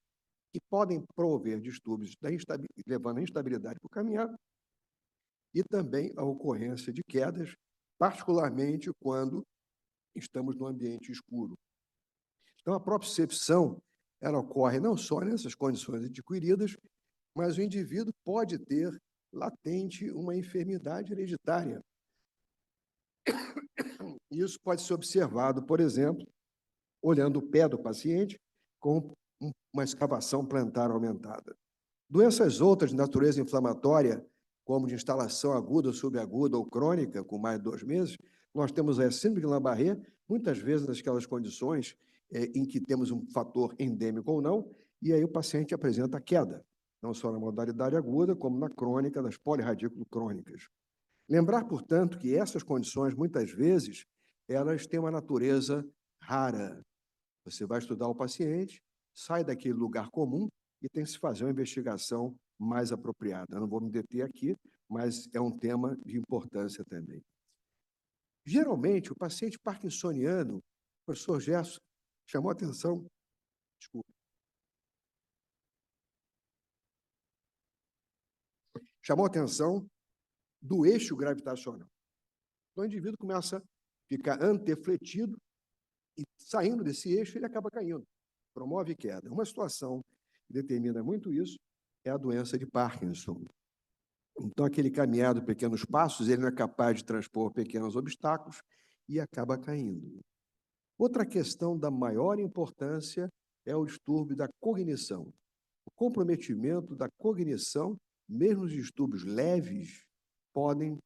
que podem promover distúrbios, levando a instabilidade para o caminhar, e também a ocorrência de quedas, particularmente quando estamos no ambiente escuro. Então, a propriocepção, ela ocorre não só nessas condições adquiridas, mas o indivíduo pode ter latente uma enfermidade hereditária. Isso pode ser observado, por exemplo, olhando o pé do paciente com uma escavação plantar aumentada. Doenças outras de natureza inflamatória, como de instalação aguda, subaguda ou crônica, com mais de 2 meses, nós temos a síndrome de Guillain-Barré, muitas vezes naquelas condições em que temos um fator endêmico ou não, e aí o paciente apresenta queda, não só na modalidade aguda, como na crônica, das polirradículo crônicas. Lembrar, portanto, que essas condições, muitas vezes, elas têm uma natureza rara. Você vai estudar o paciente, sai daquele lugar comum e tem que se fazer uma investigação mais apropriada. Eu não vou me deter aqui, mas é um tema de importância também. Geralmente, o paciente parkinsoniano, o professor Gerson chamou a atenção, desculpa, chamou a atenção do eixo gravitacional. Então, o indivíduo começa a ficar antefletido e, saindo desse eixo, ele acaba caindo, promove queda. Uma situação que determina muito isso é a doença de Parkinson. Então, aquele caminhar de pequenos passos, ele não é capaz de transpor pequenos obstáculos e acaba caindo. Outra questão da maior importância é o distúrbio da cognição. O comprometimento da cognição, mesmo os distúrbios leves, podem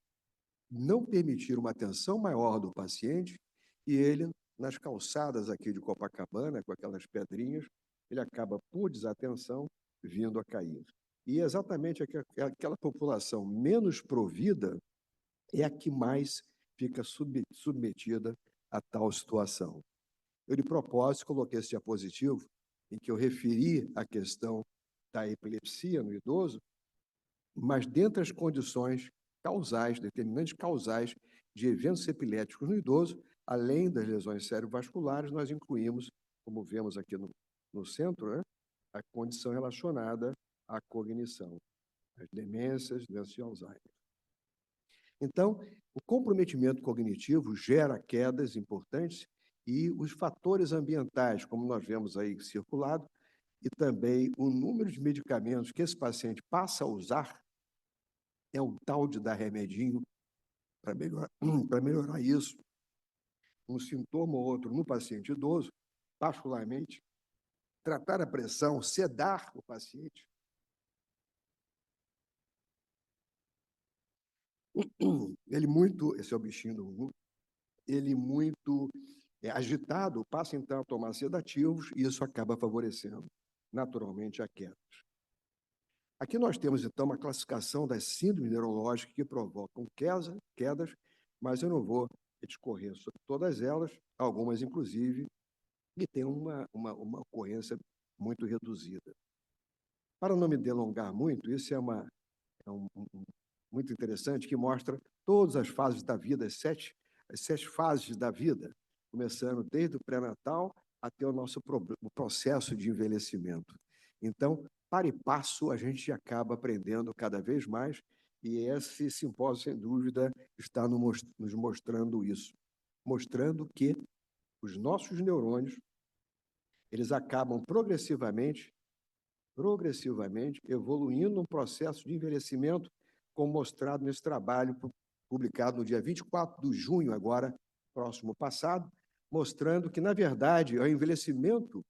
não permitir uma atenção maior do paciente e ele, nas calçadas aqui de Copacabana, com aquelas pedrinhas, ele acaba, por desatenção, vindo a cair. E exatamente aquela população menos provida é a que mais fica submetida a tal situação. Eu, de propósito, coloquei esse diapositivo em que eu referi a questão da epilepsia no idoso, mas dentre as condições causais, determinantes causais de eventos epiléticos no idoso, além das lesões cerebrovasculares, nós incluímos, como vemos aqui no centro, né, a condição relacionada à cognição, as demências, doenças de Alzheimer. Então, o comprometimento cognitivo gera quedas importantes e os fatores ambientais, como nós vemos aí circulado, e também o número de medicamentos que esse paciente passa a usar, é o tal de dar remedinho para melhorar isso, um sintoma ou outro no paciente idoso, particularmente, tratar a pressão, sedar o paciente. Esse é o bichinho do Gugu, ele muito agitado, passa então a tomar sedativos e isso acaba favorecendo naturalmente a queda. Aqui nós temos então uma classificação das síndromes neurológicas que provocam quedas, mas eu não vou discorrer sobre todas elas, algumas inclusive, que têm uma ocorrência muito reduzida. Para não me delongar muito, isso é muito interessante, que mostra todas as fases da vida, as sete fases da vida, começando desde o pré-natal até o nosso processo de envelhecimento. Então, para e passo, a gente acaba aprendendo cada vez mais, e esse simpósio, sem dúvida, está nos mostrando isso, mostrando que os nossos neurônios, eles acabam progressivamente evoluindo num processo de envelhecimento, como mostrado nesse trabalho publicado no dia 24 de junho, agora, próximo passado, mostrando que, na verdade, o envelhecimento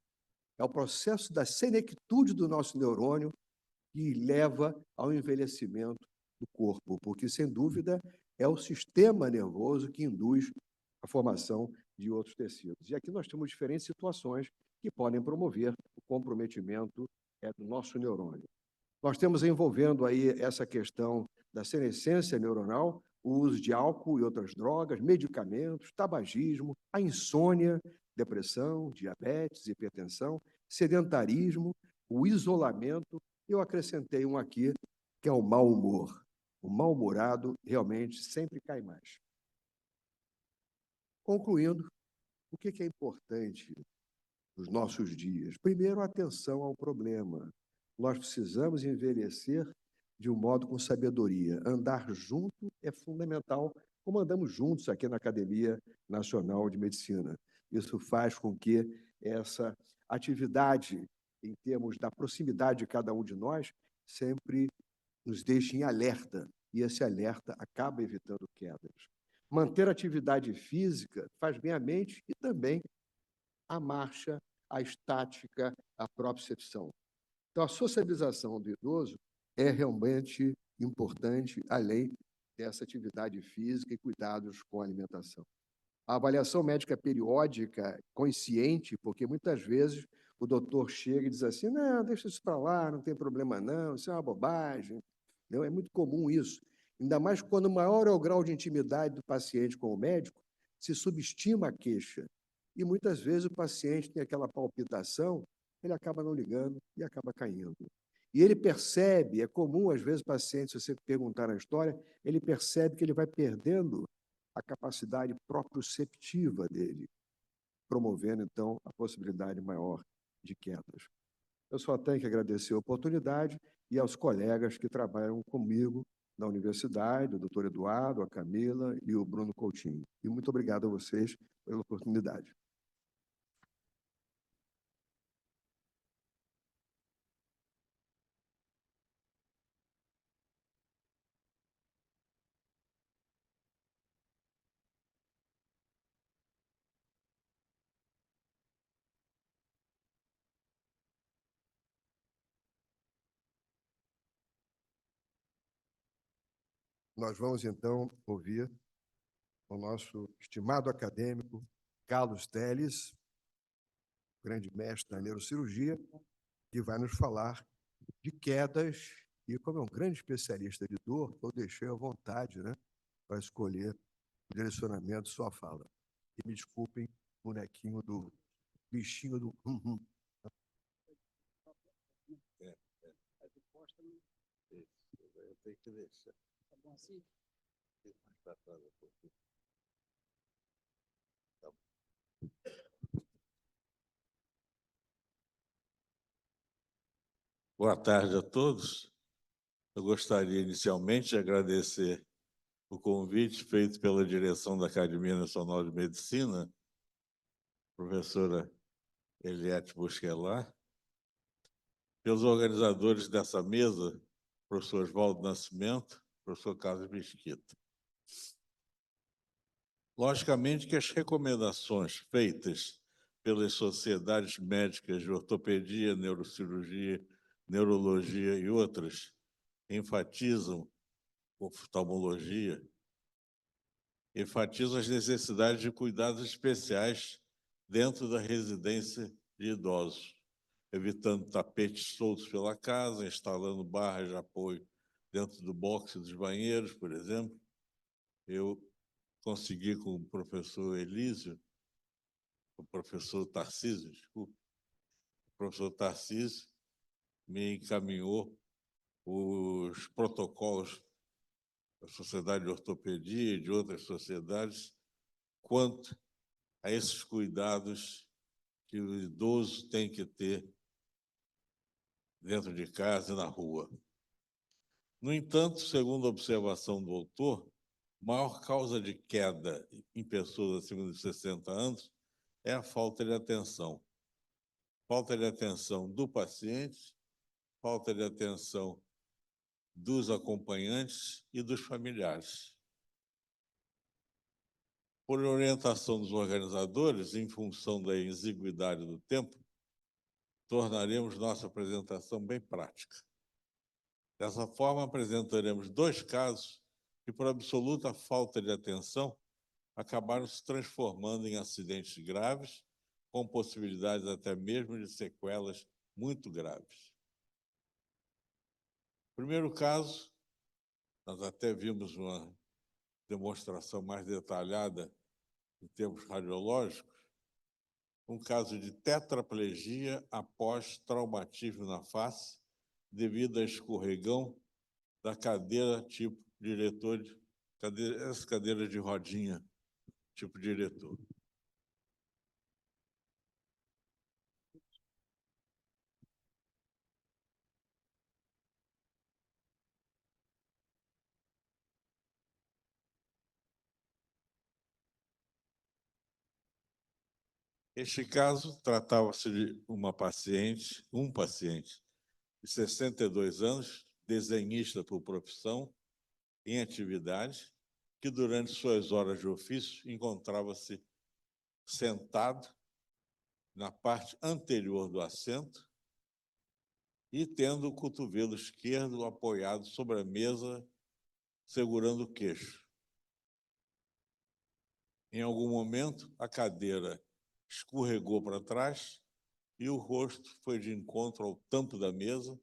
é o processo da senectude do nosso neurônio que leva ao envelhecimento do corpo, porque, sem dúvida, é o sistema nervoso que induz a formação de outros tecidos. E aqui nós temos diferentes situações que podem promover o comprometimento do nosso neurônio. Nós temos envolvendo aí essa questão da senescência neuronal, o uso de álcool e outras drogas, medicamentos, tabagismo, a insônia, depressão, diabetes, hipertensão, sedentarismo, o isolamento. Eu acrescentei um aqui, que é o mau humor. O mal-humorado realmente sempre cai mais. Concluindo, o que é importante nos nossos dias? Primeiro, atenção ao problema. Nós precisamos envelhecer de um modo com sabedoria. Andar junto é fundamental, como andamos juntos aqui na Academia Nacional de Medicina. Isso faz com que essa atividade, em termos da proximidade de cada um de nós, sempre nos deixe em alerta, e esse alerta acaba evitando quedas. Manter a atividade física faz bem à mente e também a marcha, a estática, a propriocepção. Então, a socialização do idoso é realmente importante, além dessa atividade física e cuidados com a alimentação. A avaliação médica periódica, consciente, porque muitas vezes o doutor chega e diz assim, não, deixa isso para lá, não tem problema não, isso é uma bobagem. Não, é muito comum isso. Ainda mais quando maior é o grau de intimidade do paciente com o médico, se subestima a queixa. E muitas vezes o paciente tem aquela palpitação, ele acaba não ligando e acaba caindo. E ele percebe, é comum às vezes o paciente, se você perguntar na história, ele percebe que ele vai perdendo a capacidade proprioceptiva dele, promovendo, então, a possibilidade maior de quedas. Eu só tenho que agradecer a oportunidade e aos colegas que trabalham comigo na universidade, o doutor Eduardo, a Camila e o Bruno Coutinho. E muito obrigado a vocês pela oportunidade. Nós vamos, então, ouvir o nosso estimado acadêmico, Carlos Telles, grande mestre da neurocirurgia, que vai nos falar de quedas, e como é um grande especialista de dor, eu deixei à vontade, né, para escolher o direcionamento de sua fala. E me desculpem, bonequinho do bichinho do... Eu tenho que deixar. Tá bom assim? Mais para trás um pouquinho. Tá bom. Boa tarde a todos. Eu gostaria inicialmente de agradecer o convite feito pela direção da Academia Nacional de Medicina, professora Eliette Bosquelar, pelos organizadores dessa mesa, professor Oswaldo Nascimento, professor Carlos Mesquita. Logicamente que as recomendações feitas pelas sociedades médicas de ortopedia, neurocirurgia, neurologia e outras enfatizam, oftalmologia, enfatizam as necessidades de cuidados especiais dentro da residência de idosos, evitando tapetes soltos pela casa, instalando barras de apoio dentro do boxe dos banheiros, por exemplo. Eu consegui com o professor Elísio, o professor Tarcísio, desculpe, o professor Tarcísio me encaminhou os protocolos da Sociedade de Ortopedia e de outras sociedades quanto a esses cuidados que o idoso tem que ter dentro de casa e na rua. No entanto, segundo a observação do autor, a maior causa de queda em pessoas acima de 60 anos é a falta de atenção. Falta de atenção do paciente, falta de atenção dos acompanhantes e dos familiares. Por orientação dos organizadores, em função da exiguidade do tempo, tornaremos nossa apresentação bem prática. Dessa forma, apresentaremos 2 casos que, por absoluta falta de atenção, acabaram se transformando em acidentes graves, com possibilidades até mesmo de sequelas muito graves. Primeiro caso, nós até vimos uma demonstração mais detalhada em termos radiológicos, um caso de tetraplegia após traumatismo na face, devido a escorregão da cadeira tipo diretor, essa cadeira de rodinha, tipo diretor. Este caso tratava-se de um paciente de 62 anos, desenhista por profissão, em atividade, que durante suas horas de ofício encontrava-se sentado na parte anterior do assento e tendo o cotovelo esquerdo apoiado sobre a mesa, segurando o queixo. Em algum momento, a cadeira escorregou para trás e o rosto foi de encontro ao tampo da mesa,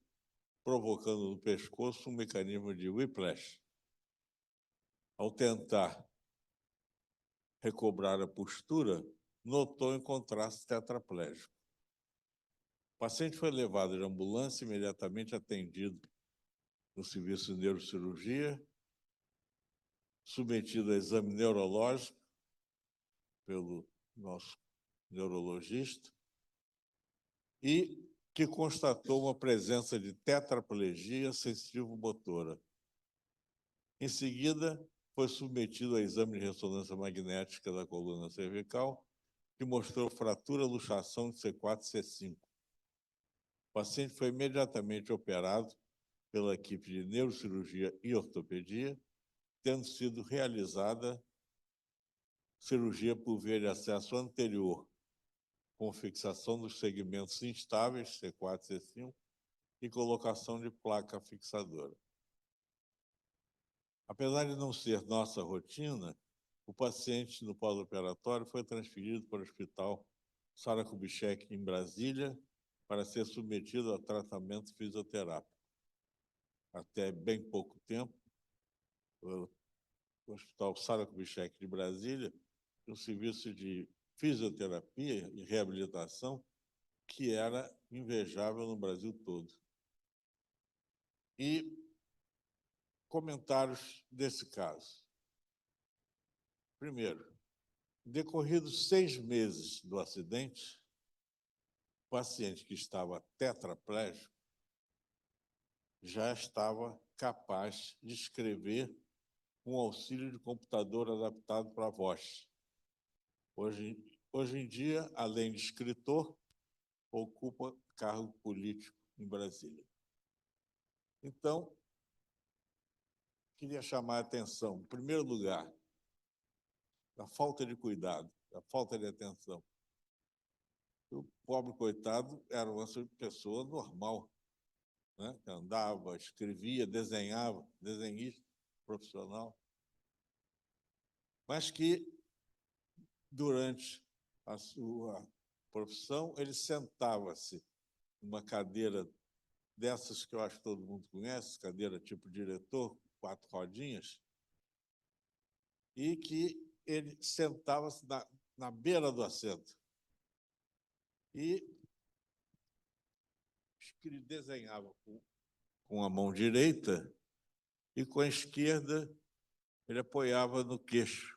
provocando no pescoço um mecanismo de whiplash. Ao tentar recobrar a postura, notou encontrar-se tetraplégico. O paciente foi levado de ambulância e imediatamente atendido no serviço de neurocirurgia, submetido a exame neurológico pelo nosso neurologista, e que constatou uma presença de tetraplegia sensitivo-motora. Em seguida, foi submetido a exame de ressonância magnética da coluna cervical, que mostrou fratura luxação de C4 e C5. O paciente foi imediatamente operado pela equipe de neurocirurgia e ortopedia, tendo sido realizada cirurgia por via de acesso anterior, com fixação dos segmentos instáveis, C4 e C5, e colocação de placa fixadora. Apesar de não ser nossa rotina, o paciente no pós-operatório foi transferido para o Hospital Sara Kubitschek, em Brasília, para ser submetido a tratamento fisioterápico. Até bem pouco tempo, o Hospital Sara Kubitschek de Brasília tem um serviço de fisioterapia e reabilitação que era invejável no Brasil todo. E comentários desse caso. Primeiro, decorridos 6 meses do acidente, o paciente que estava tetraplégico já estava capaz de escrever com auxílio de computador adaptado para a voz. Hoje em dia, além de escritor, ocupa cargo político em Brasília. Então, queria chamar a atenção, em primeiro lugar, da falta de cuidado, da falta de atenção. O pobre coitado era uma pessoa normal, né? Que andava, escrevia, desenhava, desenhista profissional, mas que, durante a sua profissão, ele sentava-se numa cadeira dessas que eu acho que todo mundo conhece, cadeira tipo diretor, 4 rodinhas, e que ele sentava-se na beira do assento. E ele desenhava com a mão direita e com a esquerda ele apoiava no queixo.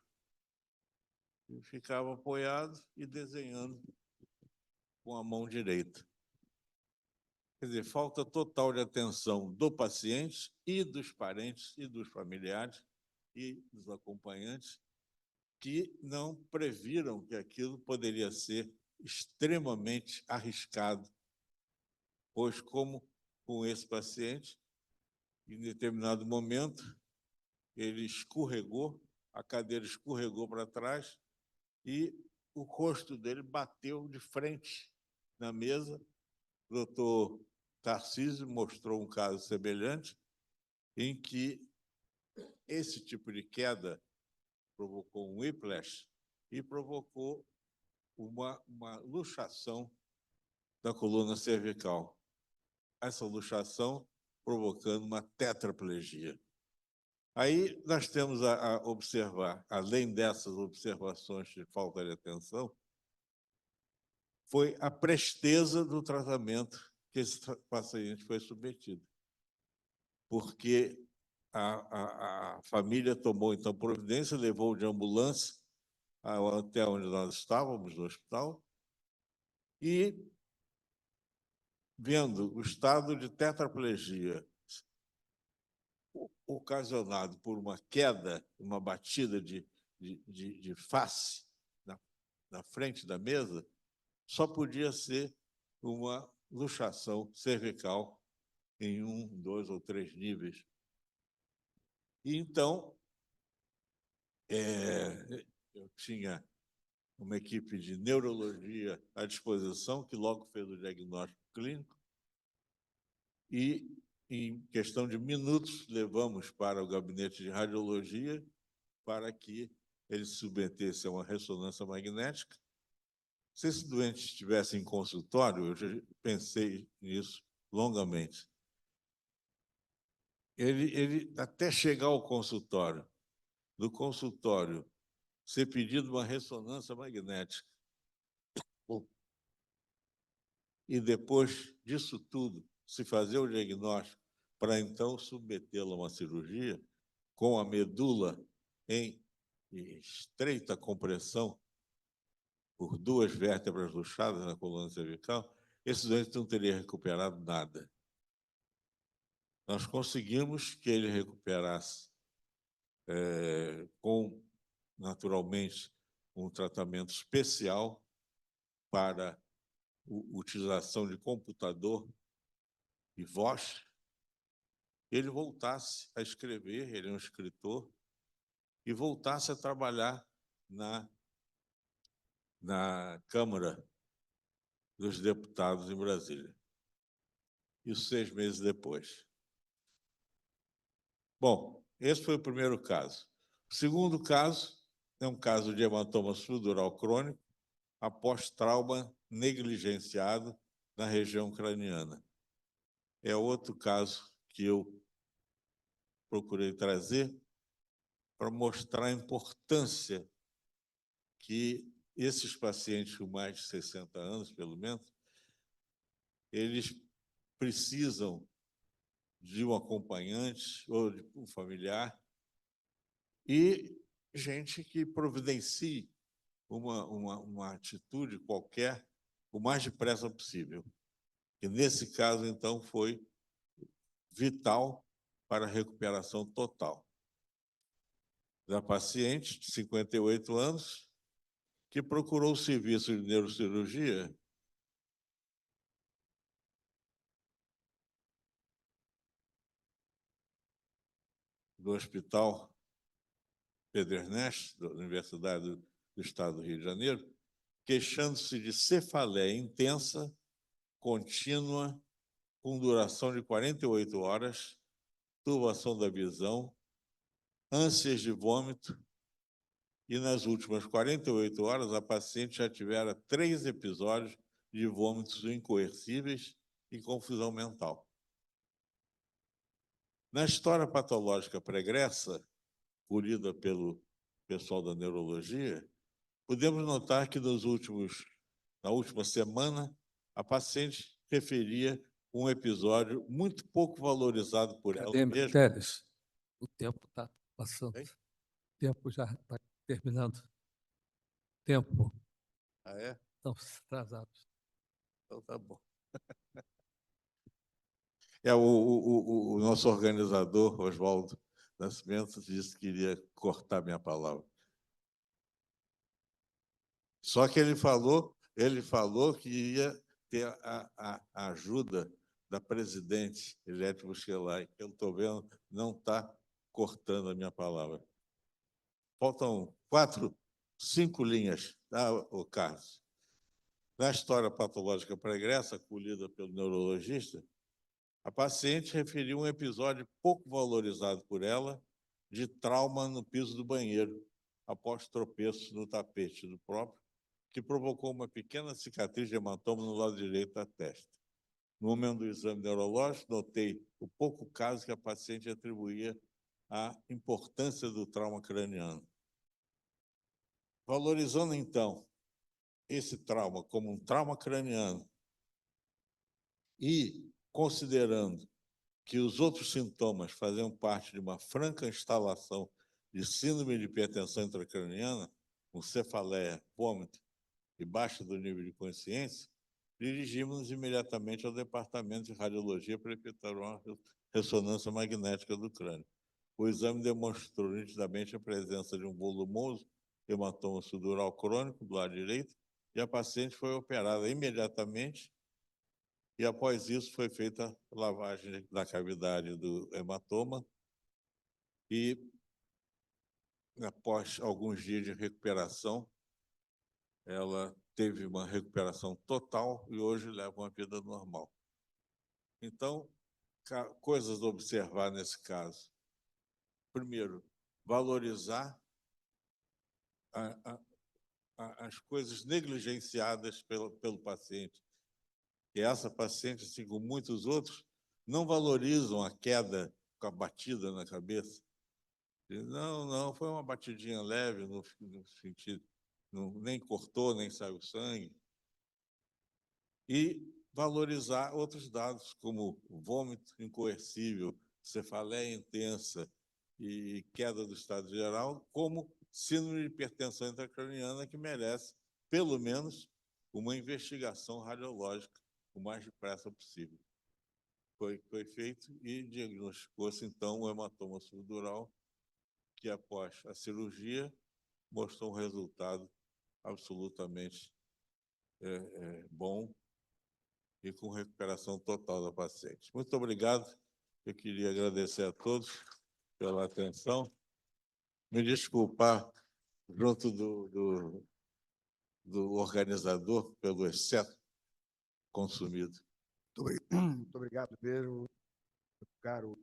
E ficava apoiado e desenhando com a mão direita. Quer dizer, falta total de atenção do paciente e dos parentes e dos familiares e dos acompanhantes que não previram que aquilo poderia ser extremamente arriscado, pois, como com esse paciente, em determinado momento, ele escorregou, a cadeira escorregou para trás e o rosto dele bateu de frente na mesa. O doutor Tarcísio mostrou um caso semelhante, em que esse tipo de queda provocou um whiplash e provocou uma luxação da coluna cervical. Essa luxação provocando uma tetraplegia. Aí nós temos a observar, além dessas observações de falta de atenção, foi a presteza do tratamento que esse paciente foi submetido. Porque a família tomou, então, providência, levou de ambulância até onde nós estávamos, no hospital, e, vendo o estado de tetraplegia ocasionado por uma queda, uma batida de face na frente da mesa, só podia ser uma luxação cervical em 1, 2 ou 3 níveis. E, então, eu tinha uma equipe de neurologia à disposição, que logo fez o diagnóstico clínico, e, em questão de minutos, levamos para o gabinete de radiologia para que ele se submetesse a uma ressonância magnética. Se esse doente estivesse em consultório, eu já pensei nisso longamente. Ele até chegar ao consultório, do consultório ser pedido uma ressonância magnética, e depois disso tudo, se fazer o diagnóstico para então submetê-lo a uma cirurgia, com a medula em estreita compressão por 2 vértebras luxadas na coluna cervical, esse doente não teria recuperado nada. Nós conseguimos que ele recuperasse com, naturalmente, um tratamento especial para utilização de computador e voz, ele voltasse a escrever, ele é um escritor, e voltasse a trabalhar na Câmara dos Deputados em Brasília. Isso 6 meses depois. Bom, esse foi o primeiro caso. O segundo caso é um caso de hematoma subdural crônico após trauma negligenciado na região craniana. É outro caso que eu procurei trazer para mostrar a importância que esses pacientes com mais de 60 anos, pelo menos, eles precisam de um acompanhante ou de um familiar e gente que providencie uma atitude qualquer o mais depressa possível. E, nesse caso, então, foi vital para a recuperação total da paciente, de 58 anos, que procurou o serviço de neurocirurgia do Hospital Pedro Ernesto, da Universidade do Estado do Rio de Janeiro, queixando-se de cefaleia intensa, contínua, com duração de 48 horas, turbação da visão, ânsias de vômito, e nas últimas 48 horas a paciente já tivera 3 episódios de vômitos incoercíveis e confusão mental. Na história patológica pregressa, colhida pelo pessoal da neurologia, podemos notar que na última semana, a paciente referia um episódio muito pouco valorizado por ela mesma. Teles, o tempo está passando. Hein? O tempo já está terminando. Tempo. Ah, é? Estamos atrasados. Então tá bom. O nosso organizador, Oswaldo Nascimento, disse que iria cortar minha palavra. Só que ele falou que ia ter a ajuda da presidente Eliette Busquelay, que eu estou vendo, não está cortando a minha palavra. Faltam 5 linhas, tá, Carlos? Na história patológica pregressa, acolhida pelo neurologista, a paciente referiu um episódio pouco valorizado por ela de trauma no piso do banheiro, após tropeço no tapete do próprio, que provocou uma pequena cicatriz de hematoma no lado direito da testa. No momento do exame neurológico, notei o pouco caso que a paciente atribuía à importância do trauma craniano. Valorizando, então, esse trauma como um trauma craniano e considerando que os outros sintomas faziam parte de uma franca instalação de síndrome de hipertensão intracraniana, com cefaleia, vômito e baixa do nível de consciência, dirigimos-nos imediatamente ao departamento de radiologia para efetuar uma ressonância magnética do crânio. O exame demonstrou nitidamente a presença de um volumoso hematoma subdural crônico do lado direito, e a paciente foi operada imediatamente, e após isso foi feita a lavagem da cavidade do hematoma, e após alguns dias de recuperação, ela teve uma recuperação total e hoje leva uma vida normal. Então, coisas a observar nesse caso. Primeiro, valorizar as coisas negligenciadas pelo paciente. E essa paciente, assim como muitos outros, não valorizam a queda com a batida na cabeça. Não, foi uma batidinha leve, no sentido, nem cortou, nem saiu sangue. E valorizar outros dados, como vômito incoercível, cefaleia intensa e queda do estado geral, como síndrome de hipertensão intracraniana, que merece, pelo menos, uma investigação radiológica o mais depressa possível. Foi feito e diagnosticou-se, então, o hematoma subdural, que, após a cirurgia, mostrou um resultado absolutamente bom e com recuperação total da paciente. Muito obrigado. Eu queria agradecer a todos pela atenção. Me desculpar, junto do organizador, pelo excesso consumido. Muito obrigado mesmo, caro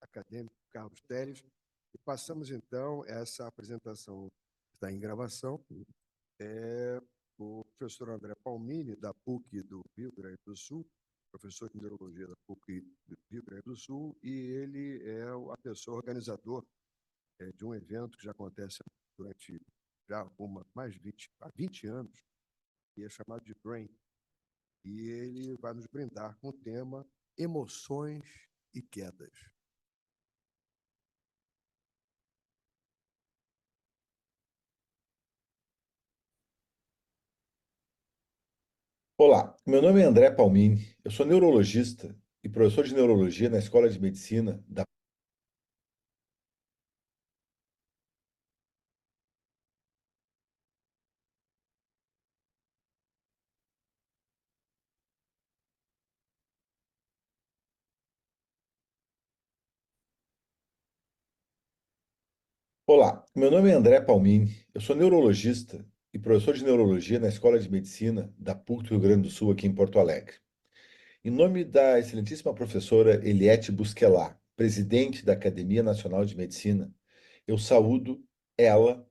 acadêmico Carlos Telles. E passamos, então, essa apresentação está em gravação. O professor André Palmini, da PUC do Rio Grande do Sul, professor de neurologia da PUC do Rio Grande do Sul, e ele é a pessoa organizador de um evento que já acontece durante mais de 20 anos, que é chamado de BRAIN. E ele vai nos brindar com o tema Emoções e Quedas. Olá, meu nome é André Palmini, eu sou neurologista e professor de neurologia na Escola de Medicina da Olá, meu nome é André Palmini, eu sou neurologista e professor de neurologia na Escola de Medicina da PUC do Rio Grande do Sul, aqui em Porto Alegre. Em nome da excelentíssima professora Eliette Busquelá, presidente da Academia Nacional de Medicina, eu saúdo ela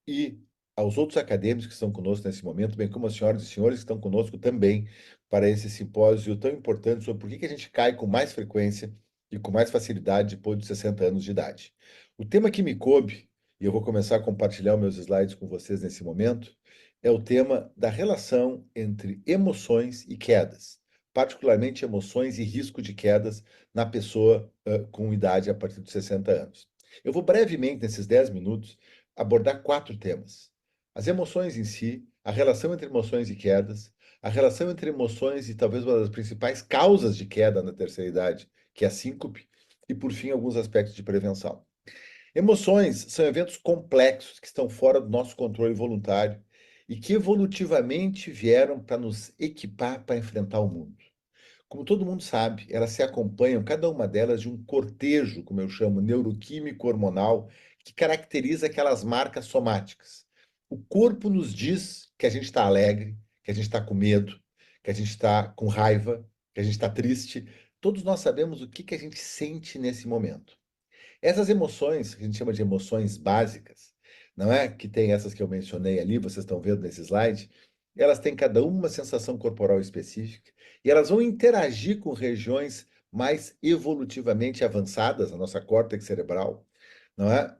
e aos outros acadêmicos que estão conosco nesse momento, bem como as senhoras e senhores que estão conosco também para esse simpósio tão importante sobre por que a gente cai com mais frequência e com mais facilidade depois dos 60 anos de idade. O tema que me coube, e eu vou começar a compartilhar os meus slides com vocês nesse momento, é o tema da relação entre emoções e quedas, particularmente emoções e risco de quedas na pessoa com idade a partir dos 60 anos. Eu vou brevemente, nesses 10 minutos, abordar 4 temas. As emoções em si, a relação entre emoções e quedas, a relação entre emoções e talvez uma das principais causas de queda na terceira idade, que é a síncope, e, por fim, alguns aspectos de prevenção. Emoções são eventos complexos que estão fora do nosso controle voluntário e que evolutivamente vieram para nos equipar para enfrentar o mundo. Como todo mundo sabe, elas se acompanham, cada uma delas, de um cortejo, como eu chamo, neuroquímico hormonal, que caracteriza aquelas marcas somáticas. O corpo nos diz que a gente está alegre, que a gente está com medo, que a gente está com raiva, que a gente está triste. Todos nós sabemos o que a gente sente nesse momento. Essas emoções, que a gente chama de emoções básicas, não é? Que tem essas que eu mencionei ali, vocês estão vendo nesse slide, elas têm cada uma sensação corporal específica e elas vão interagir com regiões mais evolutivamente avançadas, a nossa córtex cerebral, não é?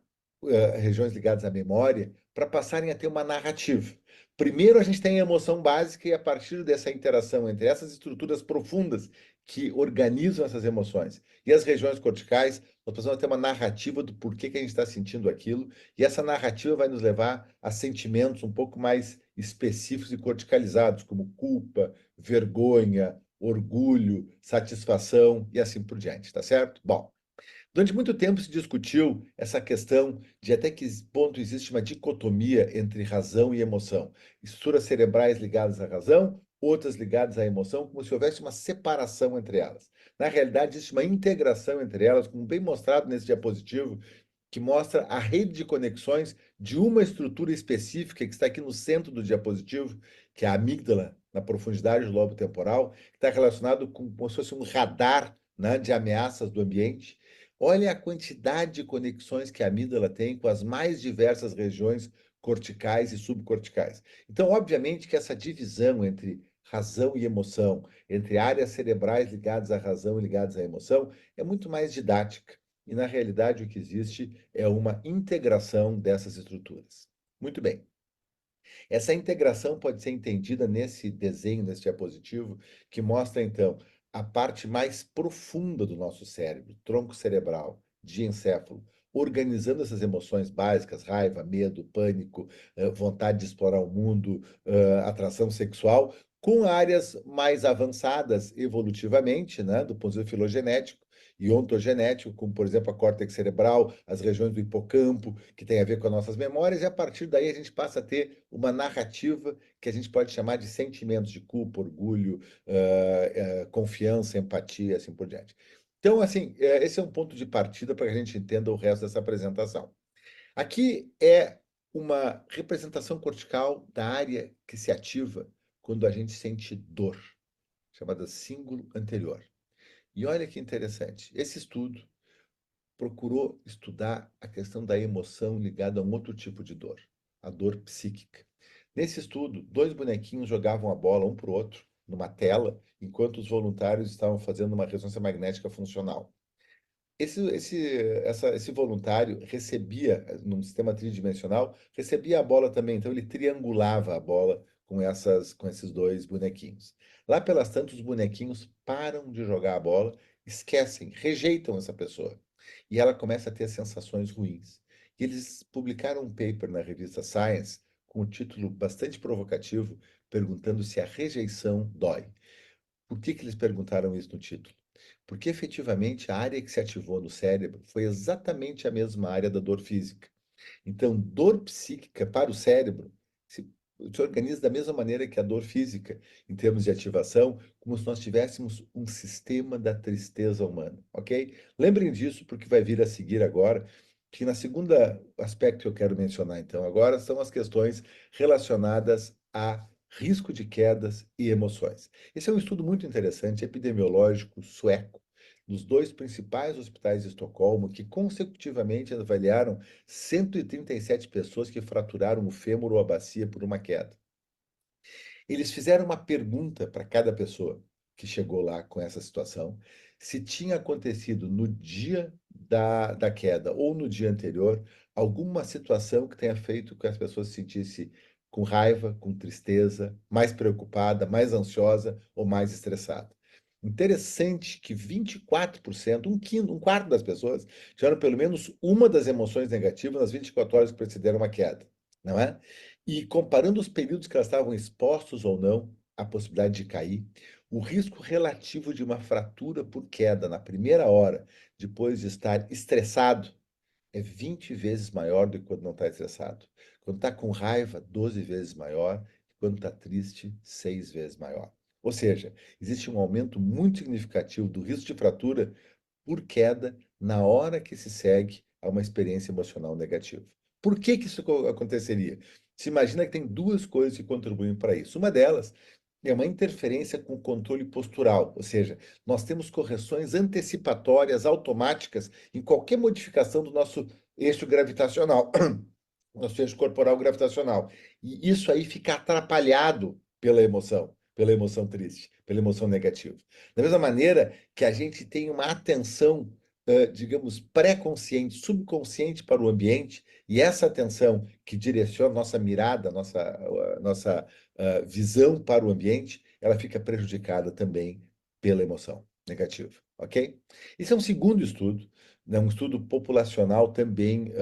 Regiões ligadas à memória, para passarem a ter uma narrativa. Primeiro, a gente tem a emoção básica e, a partir dessa interação entre essas estruturas profundas que organizam essas emoções e as regiões corticais, nós precisamos ter uma narrativa do porquê que a gente está sentindo aquilo, e essa narrativa vai nos levar a sentimentos um pouco mais específicos e corticalizados, como culpa, vergonha, orgulho, satisfação e assim por diante, tá certo? Bom, durante muito tempo se discutiu essa questão de até que ponto existe uma dicotomia entre razão e emoção. Estruturas cerebrais ligadas à razão, outras ligadas à emoção, como se houvesse uma separação entre elas. Na realidade, existe uma integração entre elas, como bem mostrado nesse diapositivo, que mostra a rede de conexões de uma estrutura específica que está aqui no centro do diapositivo, que é a amígdala, na profundidade do lobo temporal, que está relacionado com como se fosse um radar, né, de ameaças do ambiente. Olha a quantidade de conexões que a amígdala tem com as mais diversas regiões corticais e subcorticais. Então, obviamente que essa divisão entre razão e emoção, entre áreas cerebrais ligadas à razão e ligadas à emoção, é muito mais didática. E, na realidade, o que existe é uma integração dessas estruturas. Muito bem. Essa integração pode ser entendida nesse desenho, nesse diapositivo, que mostra, então, a parte mais profunda do nosso cérebro, tronco cerebral, diencéfalo, organizando essas emoções básicas, raiva, medo, pânico, vontade de explorar o mundo, atração sexual, com áreas mais avançadas evolutivamente, né, do ponto de vista filogenético e ontogenético, como, por exemplo, a córtex cerebral, as regiões do hipocampo, que tem a ver com as nossas memórias, e a partir daí a gente passa a ter uma narrativa que a gente pode chamar de sentimentos de culpa, orgulho, confiança, empatia, assim por diante. Então, assim, esse é um ponto de partida para que a gente entenda o resto dessa apresentação. Aqui é uma representação cortical da área que se ativa quando a gente sente dor, chamada cíngulo anterior. E olha que interessante, esse estudo procurou estudar a questão da emoção ligada a um outro tipo de dor, a dor psíquica. Nesse estudo, 2 bonequinhos jogavam a bola um para o outro, numa tela, enquanto os voluntários estavam fazendo uma ressonância magnética funcional. Esse voluntário recebia, num sistema tridimensional, recebia a bola também, então ele triangulava a bola com esses 2 bonequinhos. Lá pelas tantas, os bonequinhos param de jogar a bola, esquecem, rejeitam essa pessoa. E ela começa a ter sensações ruins. E eles publicaram um paper na revista Science, com um título bastante provocativo, perguntando se a rejeição dói. Por que eles perguntaram isso no título? Porque efetivamente a área que se ativou no cérebro foi exatamente a mesma área da dor física. Então, dor psíquica para o cérebro se organiza da mesma maneira que a dor física, em termos de ativação, como se nós tivéssemos um sistema da tristeza humana, ok? Lembrem disso, porque vai vir a seguir agora, que na segunda aspecto que eu quero mencionar, então, agora, são as questões relacionadas a risco de quedas e emoções. Esse é um estudo muito interessante, epidemiológico, sueco, dos 2 principais hospitais de Estocolmo, que consecutivamente avaliaram 137 pessoas que fraturaram o fêmur ou a bacia por uma queda. Eles fizeram uma pergunta para cada pessoa que chegou lá com essa situação, se tinha acontecido no dia da queda ou no dia anterior alguma situação que tenha feito com que as pessoas se sentissem com raiva, com tristeza, mais preocupada, mais ansiosa ou mais estressada. Interessante que 24%, um quarto das pessoas, tiveram pelo menos uma das emoções negativas nas 24 horas que precederam uma queda, não é? E comparando os períodos que elas estavam expostos ou não a possibilidade de cair, o risco relativo de uma fratura por queda na primeira hora, depois de estar estressado, é 20 vezes maior do que quando não está estressado. Quando está com raiva, 12 vezes maior. Quando está triste, 6 vezes maior. Ou seja, existe um aumento muito significativo do risco de fratura por queda na hora que se segue a uma experiência emocional negativa. Por que isso aconteceria? Se imagina que tem duas coisas que contribuem para isso. Uma delas é uma interferência com o controle postural, ou seja, nós temos correções antecipatórias automáticas em qualquer modificação do nosso eixo gravitacional, nosso eixo corporal gravitacional. E isso aí fica atrapalhado pela emoção triste, pela emoção negativa. Da mesma maneira que a gente tem uma atenção, digamos, pré-consciente, subconsciente para o ambiente, e essa atenção que direciona nossa mirada, nossa visão para o ambiente, ela fica prejudicada também pela emoção negativa, ok? Esse é um segundo estudo, né, um estudo populacional também,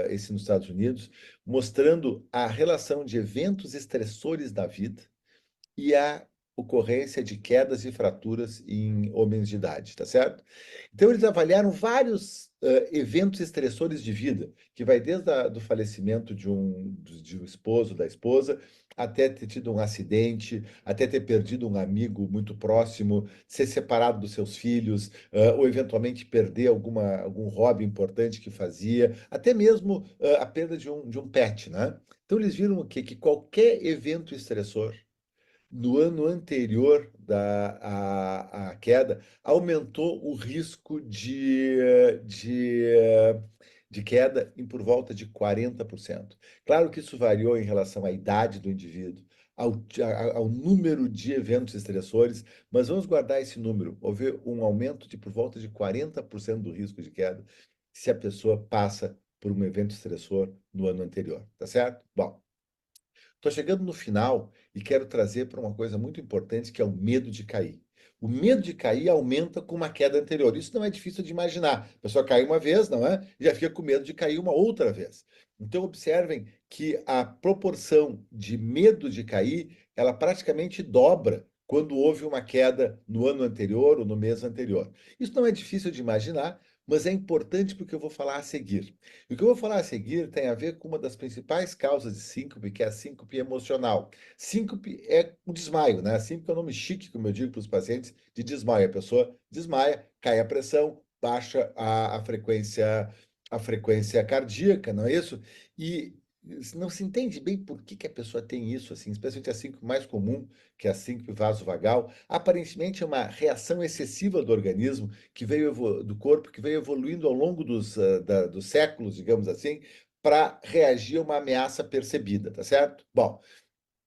esse nos Estados Unidos, mostrando a relação de eventos estressores da vida e a ocorrência de quedas e fraturas em homens de idade, tá certo? Então, eles avaliaram vários eventos estressores de vida, que vai desde do falecimento de um esposo, da esposa, até ter tido um acidente, até ter perdido um amigo muito próximo, ser separado dos seus filhos, ou eventualmente perder algum hobby importante que fazia, até mesmo a perda de um pet, né? Então, eles viram o quê? Que qualquer evento estressor no ano anterior à queda, aumentou o risco de queda em por volta de 40%. Claro que isso variou em relação à idade do indivíduo, ao número de eventos estressores, mas vamos guardar esse número. Houve um aumento de por volta de 40% do risco de queda se a pessoa passa por um evento estressor no ano anterior, tá certo? Bom, estou chegando no final e quero trazer para uma coisa muito importante, que é o medo de cair. O medo de cair aumenta com uma queda anterior. Isso não é difícil de imaginar. A pessoa cai uma vez, não é? E já fica com medo de cair uma outra vez. Então, observem que a proporção de medo de cair, ela praticamente dobra quando houve uma queda no ano anterior ou no mês anterior. Isso não é difícil de imaginar, mas é importante porque eu vou falar a seguir. E o que eu vou falar a seguir tem a ver com uma das principais causas de síncope, que é a síncope emocional. Síncope é o desmaio, né? Síncope é um nome chique, como eu digo para os pacientes, de desmaio. A pessoa desmaia, cai a pressão, baixa a frequência cardíaca, não é isso? E não se entende bem por que a pessoa tem isso, assim, especialmente a síncope mais comum, que é a síncope vasovagal. Aparentemente é uma reação excessiva do organismo do corpo, que veio evoluindo ao longo dos séculos, digamos assim, para reagir a uma ameaça percebida, tá certo? Bom,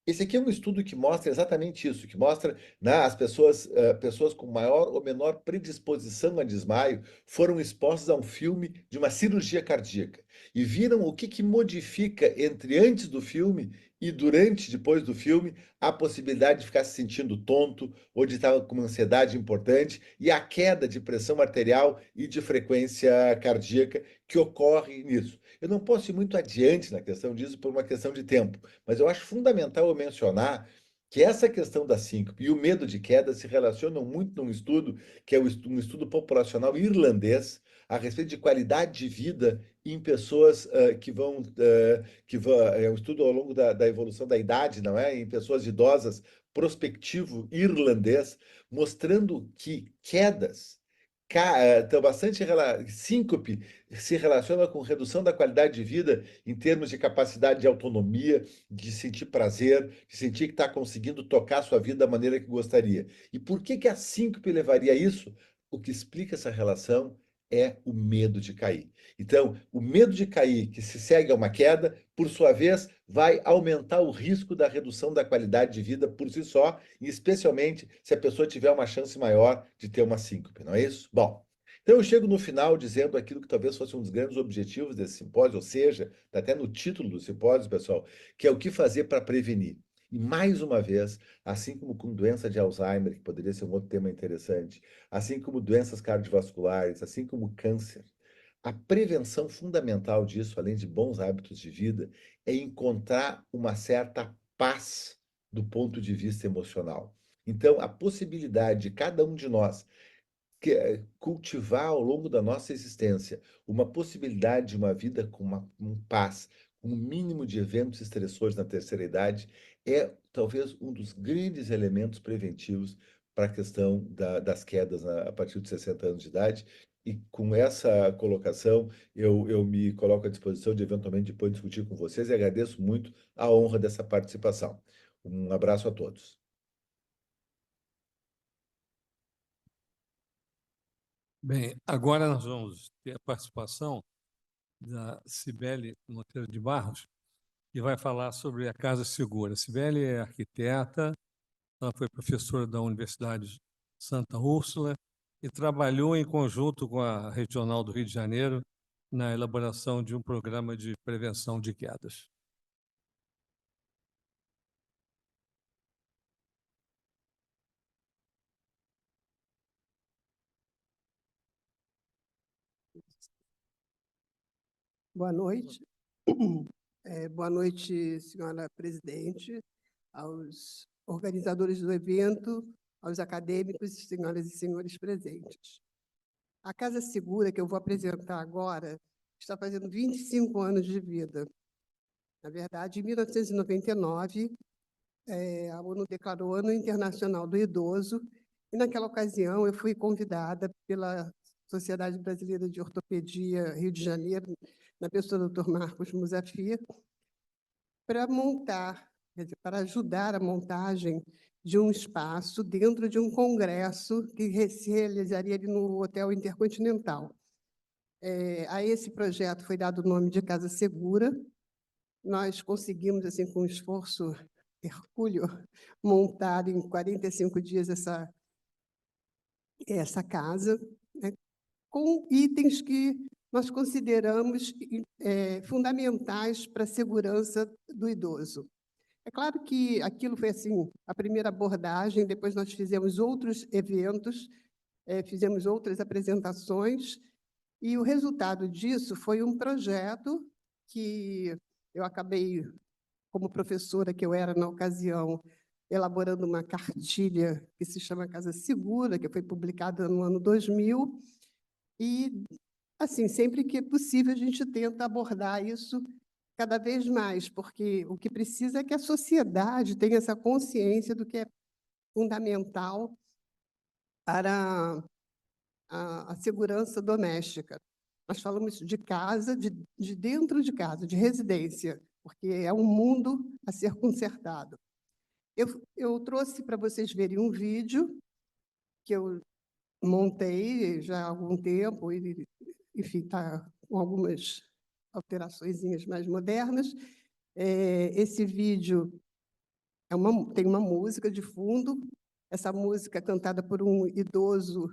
esse aqui é um estudo que mostra exatamente isso, que mostra, né, as pessoas com maior ou menor predisposição a desmaio foram expostas a um filme de uma cirurgia cardíaca e viram o que modifica entre antes do filme e depois do filme, a possibilidade de ficar se sentindo tonto ou de estar com uma ansiedade importante e a queda de pressão arterial e de frequência cardíaca que ocorre nisso. Eu não posso ir muito adiante na questão disso por uma questão de tempo, mas eu acho fundamental eu mencionar que essa questão da síncope e o medo de queda se relacionam muito num estudo que é um estudo populacional irlandês a respeito de qualidade de vida em pessoas é um estudo ao longo da evolução da idade, não é? Em pessoas idosas, prospectivo irlandês, mostrando que quedas então, síncope se relaciona com redução da qualidade de vida em termos de capacidade de autonomia, de sentir prazer, de sentir que está conseguindo tocar a sua vida da maneira que gostaria. E por que a síncope levaria a isso? O que explica essa relação é o medo de cair. Então, o medo de cair, que se segue a uma queda, por sua vez, vai aumentar o risco da redução da qualidade de vida por si só, e especialmente se a pessoa tiver uma chance maior de ter uma síncope, não é isso? Bom, então eu chego no final dizendo aquilo que talvez fosse um dos grandes objetivos desse simpósio, ou seja, está até no título do simpósio, pessoal, que é o que fazer para prevenir. E mais uma vez, assim como com doença de Alzheimer, que poderia ser um outro tema interessante, assim como doenças cardiovasculares, assim como câncer, a prevenção fundamental disso, além de bons hábitos de vida, é encontrar uma certa paz do ponto de vista emocional. Então, a possibilidade de cada um de nós cultivar ao longo da nossa existência uma possibilidade de uma vida com paz, com um mínimo de eventos estressores na terceira idade, é talvez um dos grandes elementos preventivos para a questão das quedas a partir de 60 anos de idade. E com essa colocação, eu me coloco à disposição de eventualmente depois discutir com vocês e agradeço muito a honra dessa participação. Um abraço a todos. Bem, agora nós vamos ter a participação da Cibele Monteiro de Barros, que vai falar sobre a Casa Segura. A Cibele é arquiteta, ela foi professora da Universidade Santa Úrsula e trabalhou em conjunto com a Regional do Rio de Janeiro na elaboração de um programa de prevenção de quedas. Boa noite. Boa noite, senhora presidente, aos organizadores do evento, aos acadêmicos, senhoras e senhores presentes. A Casa Segura, que eu vou apresentar agora, está fazendo 25 anos de vida. Na verdade, em 1999, a ONU declarou Ano Internacional do Idoso, e naquela ocasião eu fui convidada pela Sociedade Brasileira de Ortopedia Rio de Janeiro, na pessoa do Dr. Marcos Musafir, para montar, quer dizer, para ajudar a montagem de um espaço dentro de um congresso que se realizaria ali no Hotel Intercontinental. A esse projeto foi dado o nome de Casa Segura. Nós conseguimos, assim, com esforço hercúleo, montar em 45 dias essa casa, né, com itens que nós consideramos fundamentais para a segurança do idoso. É claro que aquilo foi assim, a primeira abordagem, depois nós fizemos outros eventos, fizemos outras apresentações, e o resultado disso foi um projeto que eu acabei, como professora que eu era na ocasião, elaborando uma cartilha que se chama Casa Segura, que foi publicada no ano 2000, e, assim, sempre que é possível, a gente tenta abordar isso cada vez mais, porque o que precisa é que a sociedade tenha essa consciência do que é fundamental para a segurança doméstica. Nós falamos de casa, de dentro de casa, de residência, porque é um mundo a ser consertado. Eu trouxe para vocês verem um vídeo que eu montei já há algum tempo, e, enfim, está com algumas alterações mais modernas. Esse vídeo tem uma música de fundo. Essa música é cantada por um idoso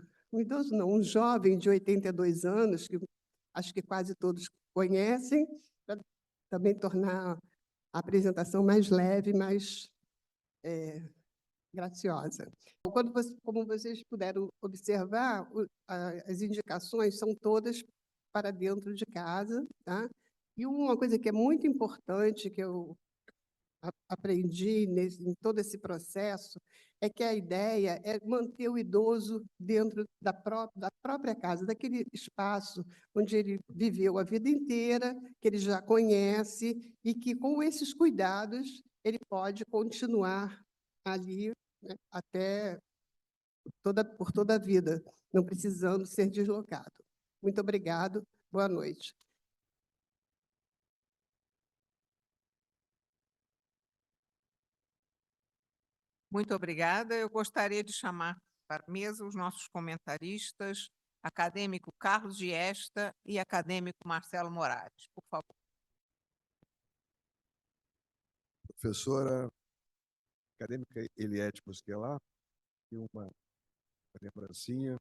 não, um jovem de 82 anos, que acho que quase todos conhecem, para também tornar a apresentação mais leve, mais graciosa. Como vocês puderam observar, as indicações são todas para dentro de casa, tá? E uma coisa que é muito importante, que eu aprendi em todo esse processo, é que a ideia é manter o idoso dentro da própria casa, daquele espaço onde ele viveu a vida inteira, que ele já conhece, e que, com esses cuidados, ele pode continuar ali, né, por toda a vida, não precisando ser deslocado. Muito obrigado, boa noite. Muito obrigada. Eu gostaria de chamar para a mesa os nossos comentaristas, acadêmico Carlos Giesta e acadêmico Marcelo Moraes. Por favor. Professora acadêmica Eliette Busquelar, e uma lembrancinha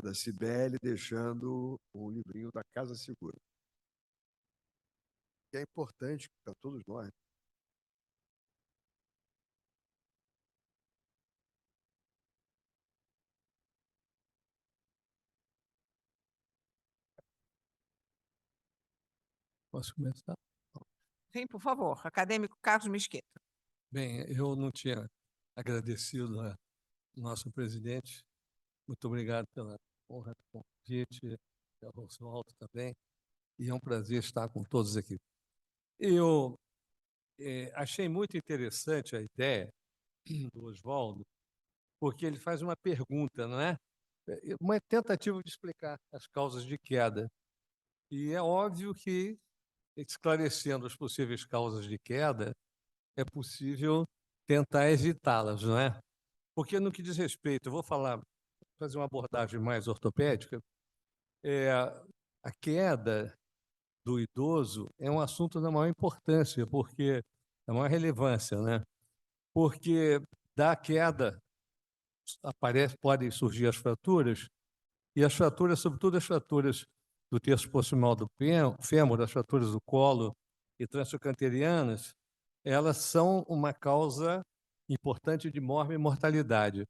da Cibele, deixando o livrinho da Casa Segura, que é importante para todos nós. Posso começar? Sim, por favor. Acadêmico Carlos Mesquita. Bem, eu não tinha agradecido ao nosso presidente. Muito obrigado pela honra do convite, ao Oswaldo também. E é um prazer estar com todos aqui. Eu achei muito interessante a ideia do Oswaldo, porque ele faz uma pergunta, não é? Uma tentativa de explicar as causas de queda. E é óbvio que, esclarecendo as possíveis causas de queda, é possível tentar evitá-las, não é? Porque no que diz respeito, eu vou fazer uma abordagem mais ortopédica, a queda do idoso é um assunto da maior importância, porque da maior relevância, né? Porque da queda podem surgir as fraturas, e as fraturas, sobretudo as fraturas do terço proximal do fêmur, as fraturas do colo e transtrocanterianas, elas são uma causa importante de morte e mortalidade.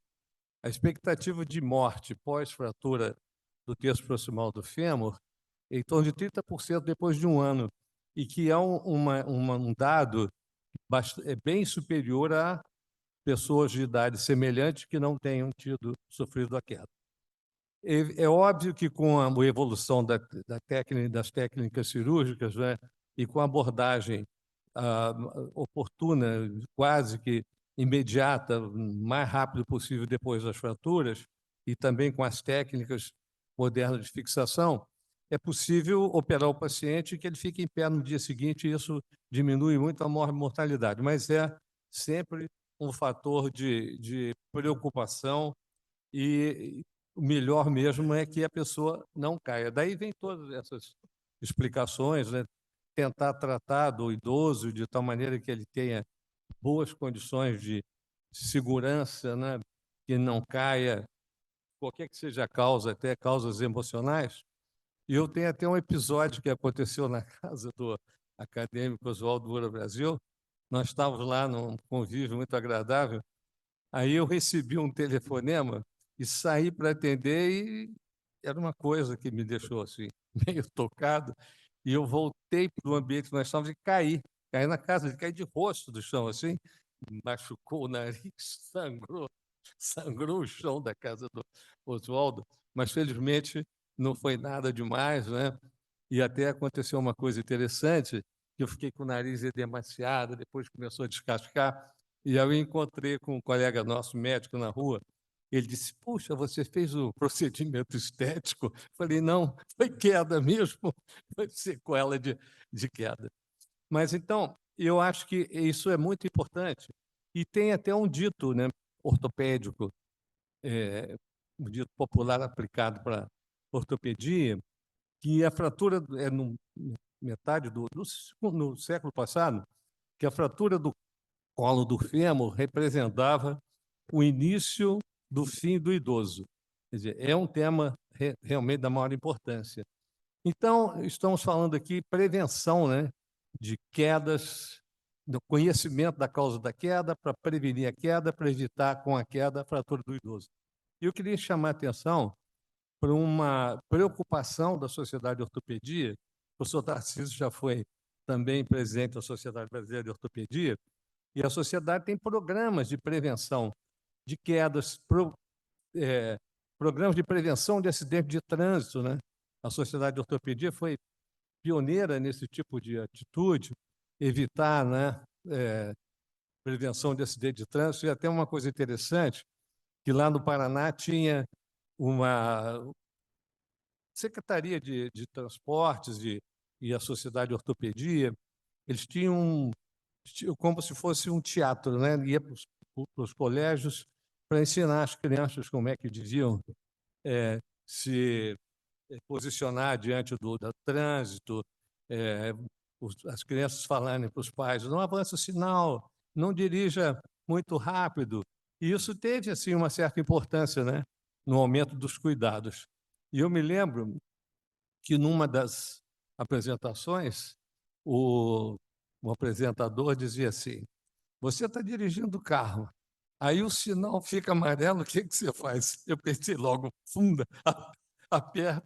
A expectativa de morte pós-fratura do terço proximal do fêmur é em torno de 30% depois de um ano, e que é um dado bem superior a pessoas de idade semelhante que não tenham sofrido a queda. É óbvio que com a evolução das técnicas cirúrgicas, né, e com a abordagem oportuna, quase que imediata, o mais rápido possível depois das fraturas, e também com as técnicas modernas de fixação, é possível operar o paciente e que ele fique em pé no dia seguinte, e isso diminui muito a mortalidade, mas é sempre um fator de preocupação, e o melhor mesmo é que a pessoa não caia. Daí vem todas essas explicações, né? Tentar tratar do idoso de tal maneira que ele tenha boas condições de segurança, né? Que não caia, qualquer que seja a causa, até causas emocionais. E eu tenho até um episódio que aconteceu na casa do acadêmico Oswaldo Moura Brasil. Nós estávamos lá num convívio muito agradável. Aí eu recebi um telefonema e saí para atender, e era uma coisa que me deixou assim, meio tocado. E eu voltei para o ambiente que nós estávamos e caí na casa, caí de rosto do chão, assim, machucou o nariz, sangrou o chão da casa do Oswaldo, mas felizmente não foi nada demais, né? E até aconteceu uma coisa interessante, que eu fiquei com o nariz edemaciado, depois começou a descascar, e eu encontrei com um colega nosso, médico, na rua. Ele disse: puxa, você fez o procedimento estético? Eu falei: não, foi queda mesmo, foi sequela de queda. Mas, então, eu acho que isso é muito importante. E tem até um dito, né, ortopédico, um dito popular aplicado para ortopedia, que a fratura no metade no século passado, que a fratura do colo do fêmur representava o início do fim do idoso. Quer dizer, é um tema realmente da maior importância. Então, estamos falando aqui prevenção, né, de quedas, do conhecimento da causa da queda, para prevenir a queda, para evitar com a queda a fratura do idoso. E eu queria chamar a atenção para uma preocupação da Sociedade de Ortopedia. O professor Tarcísio já foi também presidente da Sociedade Brasileira de Ortopedia, e a sociedade tem programas de prevenção de quedas, programas de prevenção de acidente de trânsito, né? A Sociedade de Ortopedia foi pioneira nesse tipo de atitude, evitar, né, prevenção de acidente de trânsito. E até uma coisa interessante, que lá no Paraná tinha uma Secretaria de Transportes e a Sociedade de Ortopedia, eles tinham como se fosse um teatro, né? Ia para os colégios para ensinar as crianças como é que deviam se posicionar diante do trânsito, as crianças falarem para os pais: não avança o sinal, não dirija muito rápido. E isso teve assim uma certa importância, né, no aumento dos cuidados. E eu me lembro que numa das apresentações o apresentador dizia assim: você está dirigindo o carro, aí o sinal fica amarelo, o que você faz? Eu pensei logo: funda, aperta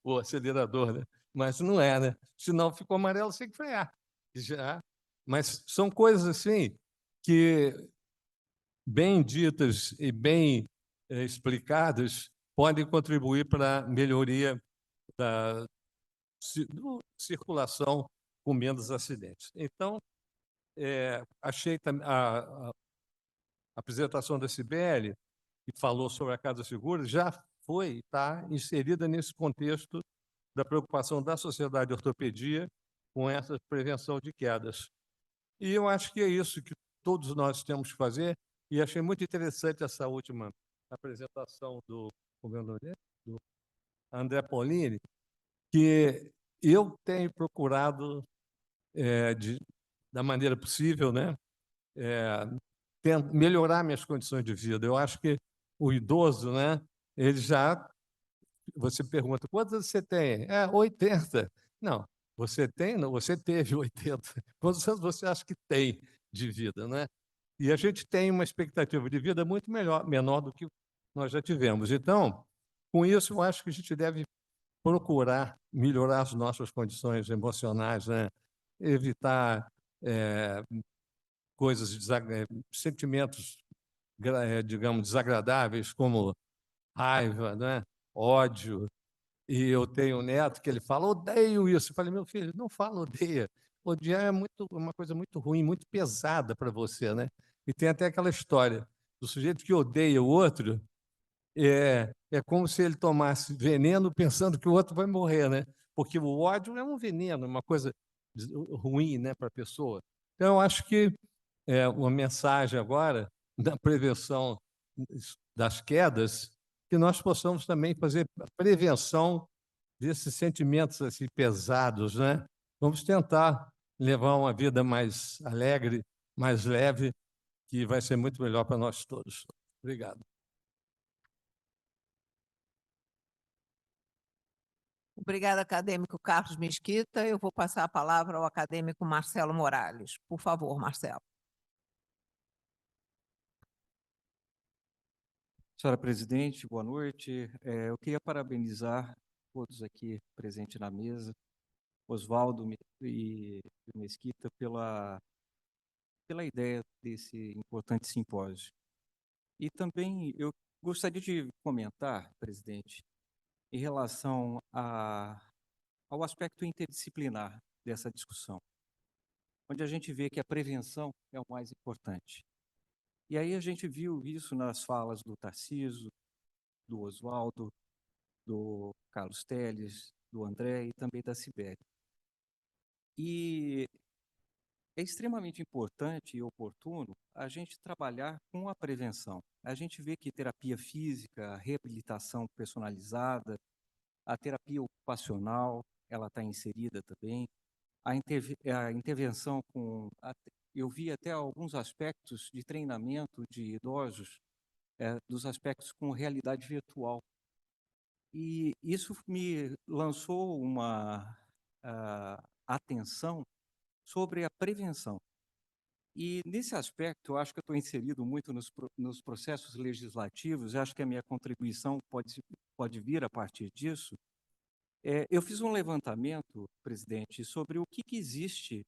o acelerador, né? Mas não é, né? O sinal ficou amarelo, você tem que frear. Já. Mas são coisas assim que, bem ditas e bem explicadas, podem contribuir para a melhoria da circulação com menos acidentes. Então, achei a apresentação da Cibele, que falou sobre a Casa Segura, já está inserida nesse contexto da preocupação da Sociedade de Ortopedia com essa prevenção de quedas. E eu acho que é isso que todos nós temos que fazer, e achei muito interessante essa última apresentação do André Paulini, que eu tenho procurado, da maneira possível, né, melhorar minhas condições de vida. Eu acho que o idoso, né, ele já... Você pergunta, quantos você tem? 80. Não, você tem? Não, você teve 80. Quantos anos você acha que tem de vida, né? E a gente tem uma expectativa de vida muito menor do que nós já tivemos. Então, com isso, eu acho que a gente deve procurar melhorar as nossas condições emocionais, né? Evitar sentimentos, digamos, desagradáveis, como raiva, né? Ódio. E eu tenho um neto que ele fala, odeio isso. Eu falei, meu filho, não fala odeia. Odiar é uma coisa muito ruim, muito pesada para você, né? E tem até aquela história do sujeito que odeia o outro, é como se ele tomasse veneno pensando que o outro vai morrer, né? Porque o ódio é um veneno, uma coisa ruim, né, para a pessoa. Então, eu acho que uma mensagem agora da prevenção das quedas, que nós possamos também fazer a prevenção desses sentimentos assim, pesados, né? Vamos tentar levar uma vida mais alegre, mais leve, que vai ser muito melhor para nós todos. Obrigado. Obrigada, acadêmico Carlos Mesquita. Eu vou passar a palavra ao acadêmico Marcelo Morales. Por favor, Marcelo. Senhora presidente, boa noite. Eu queria parabenizar todos aqui presentes na mesa, Oswaldo e Mesquita, pela ideia desse importante simpósio. E também eu gostaria de comentar, presidente, em relação ao aspecto interdisciplinar dessa discussão, onde a gente vê que a prevenção é o mais importante. E aí a gente viu isso nas falas do Tarcísio, do Oswaldo, do Carlos Telles, do André e também da Cibele. E é extremamente importante e oportuno a gente trabalhar com a prevenção. A gente vê que terapia física, a reabilitação personalizada, a terapia ocupacional, ela está inserida também. A intervenção com... Eu vi até alguns aspectos de treinamento de idosos, dos aspectos com realidade virtual. E isso me lançou uma atenção sobre a prevenção. E, nesse aspecto, eu acho que eu estou inserido muito nos processos legislativos, eu acho que a minha contribuição pode vir a partir disso. Eu fiz um levantamento, presidente, sobre o que existe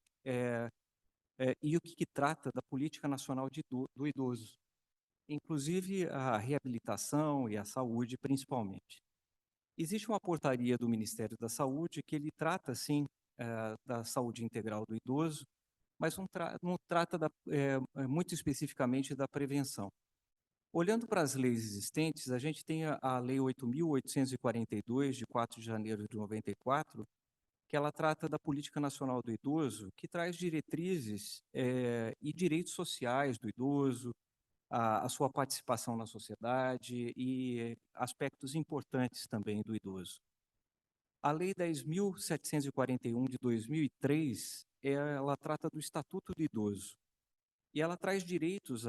e o que trata da Política Nacional do Idoso, inclusive a reabilitação e a saúde, principalmente. Existe uma portaria do Ministério da Saúde que ele trata, sim, da saúde integral do idoso, mas não trata muito especificamente da prevenção. Olhando para as leis existentes, a gente tem a Lei 8.842, de 4 de janeiro de 94, que ela trata da Política Nacional do Idoso, que traz diretrizes e direitos sociais do idoso, a sua participação na sociedade e aspectos importantes também do idoso. A Lei 10.741, de 2003, ela trata do Estatuto do Idoso, e ela traz direitos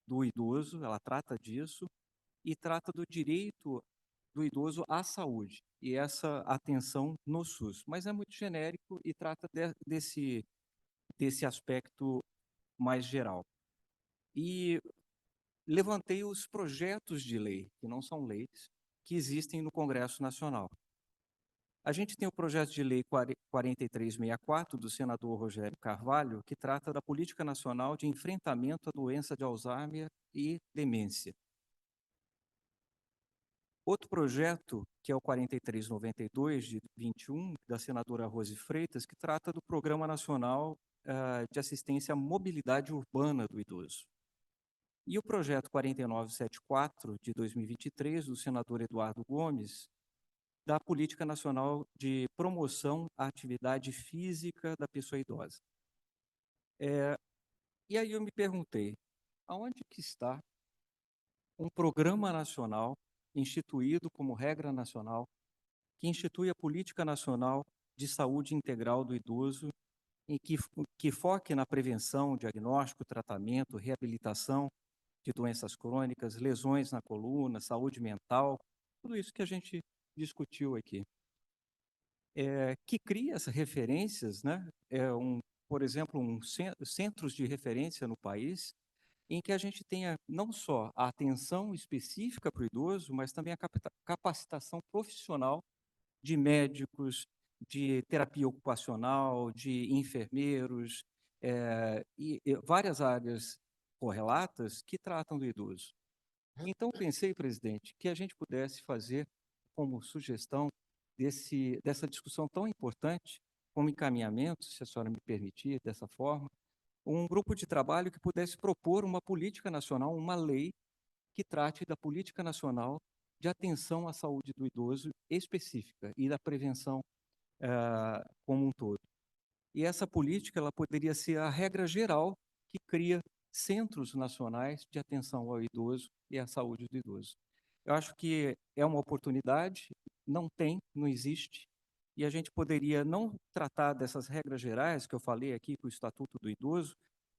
do idoso, ela trata disso, e trata do direito do idoso à saúde, e essa atenção no SUS. Mas é muito genérico e trata desse aspecto mais geral. E levantei os projetos de lei, que não são leis, que existem no Congresso Nacional. A gente tem o projeto de lei 4364, do senador Rogério Carvalho, que trata da Política Nacional de Enfrentamento à Doença de Alzheimer e Demência. Outro projeto, que é o 4392, de 21, da senadora Rose Freitas, que trata do Programa Nacional de Assistência à Mobilidade Urbana do Idoso. E o projeto 4974, de 2023, do senador Eduardo Gomes, da Política Nacional de Promoção à Atividade Física da Pessoa Idosa. E aí eu me perguntei, aonde que está um programa nacional instituído como regra nacional, que institui a Política Nacional de Saúde Integral do Idoso, em que foque na prevenção, diagnóstico, tratamento, reabilitação de doenças crônicas, lesões na coluna, saúde mental, tudo isso que a gente discutiu aqui. Que cria essas referências, né? Por exemplo, centros de referência no país, em que a gente tenha não só a atenção específica para o idoso, mas também a capacitação profissional de médicos, de terapia ocupacional, de enfermeiros, e várias áreas correlatas que tratam do idoso. Então, pensei, presidente, que a gente pudesse fazer como sugestão dessa discussão tão importante, como encaminhamento, se a senhora me permitir, dessa forma, um grupo de trabalho que pudesse propor uma política nacional, uma lei que trate da política nacional de atenção à saúde do idoso específica e da prevenção como um todo. E essa política ela poderia ser a regra geral que cria centros nacionais de atenção ao idoso e à saúde do idoso. Eu acho que é uma oportunidade, não existe, e a gente poderia não tratar dessas regras gerais que eu falei aqui com o Estatuto do Idoso,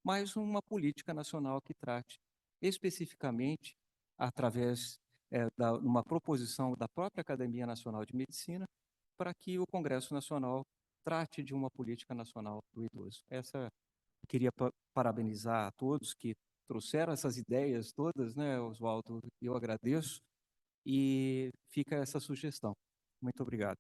mas uma política nacional que trate especificamente, através de uma proposição da própria Academia Nacional de Medicina, para que o Congresso Nacional trate de uma política nacional do idoso. Eu queria parabenizar a todos que trouxeram essas ideias todas, né, Oswaldo? Eu agradeço e fica essa sugestão. Muito obrigado.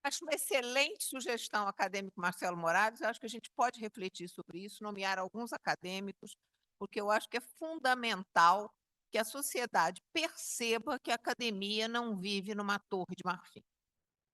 Acho uma excelente sugestão, acadêmico Marcelo Morales. Eu acho que a gente pode refletir sobre isso, nomear alguns acadêmicos, porque eu acho que é fundamental que a sociedade perceba que a academia não vive numa torre de marfim.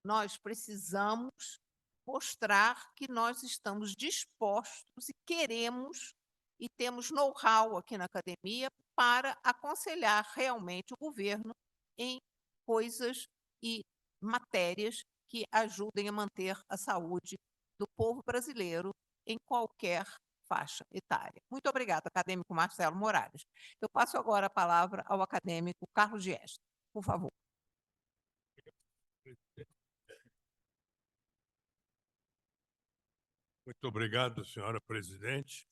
Nós precisamos mostrar que nós estamos dispostos e queremos e temos know-how aqui na academia para aconselhar realmente o governo em coisas e matérias que ajudem a manter a saúde do povo brasileiro em qualquer faixa etária. Muito obrigada, acadêmico Marcelo Morales. Eu passo agora a palavra ao acadêmico Carlos Giesta. Por favor. Muito obrigado, senhora presidente.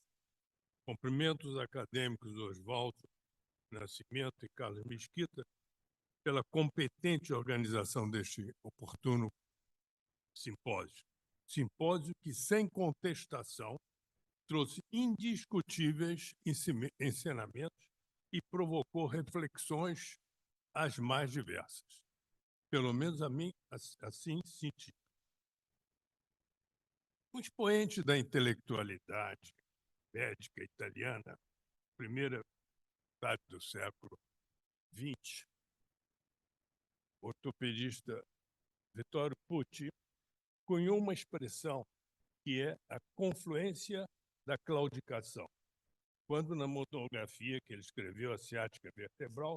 Cumprimento os acadêmicos Oswaldo Nascimento e Carlos Mesquita pela competente organização deste oportuno simpósio. Simpósio que, sem contestação, trouxe indiscutíveis ensinamentos e provocou reflexões as mais diversas. Pelo menos a mim, assim senti. Um expoente da intelectualidade médica italiana, primeira metade do século XX, o ortopedista Vittorio Pucci, cunhou uma expressão que é a confluência da claudicação, quando na monografia que ele escreveu, A Ciática Vertebral,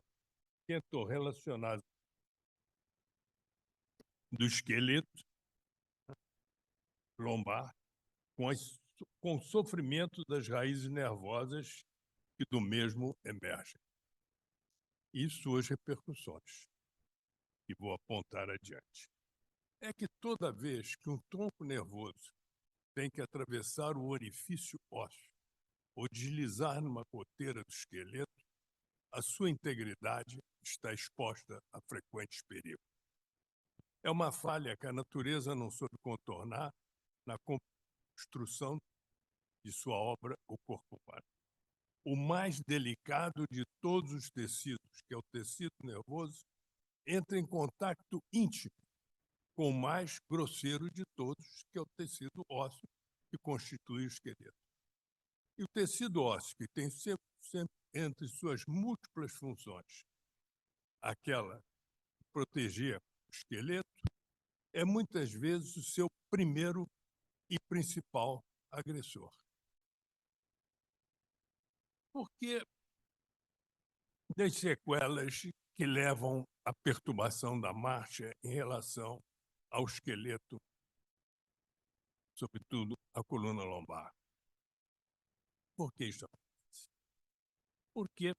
tentou relacionar do esqueleto lombar com o sofrimento das raízes nervosas que do mesmo emergem. E suas repercussões, que vou apontar adiante. É que toda vez que um tronco nervoso tem que atravessar o orifício ósseo ou deslizar numa goteira do esqueleto, a sua integridade está exposta a frequentes perigos. É uma falha que a natureza não soube contornar na construção de sua obra, o corpo humano. O mais delicado de todos os tecidos, que é o tecido nervoso, entra em contato íntimo com o mais grosseiro de todos, que é o tecido ósseo que constitui o esqueleto. E o tecido ósseo, que tem sempre entre suas múltiplas funções aquela de proteger o esqueleto, é muitas vezes o seu primeiro e principal agressor. Porque das sequelas que levam à perturbação da marcha em relação ao esqueleto, sobretudo a coluna lombar. Por que isso acontece? Porque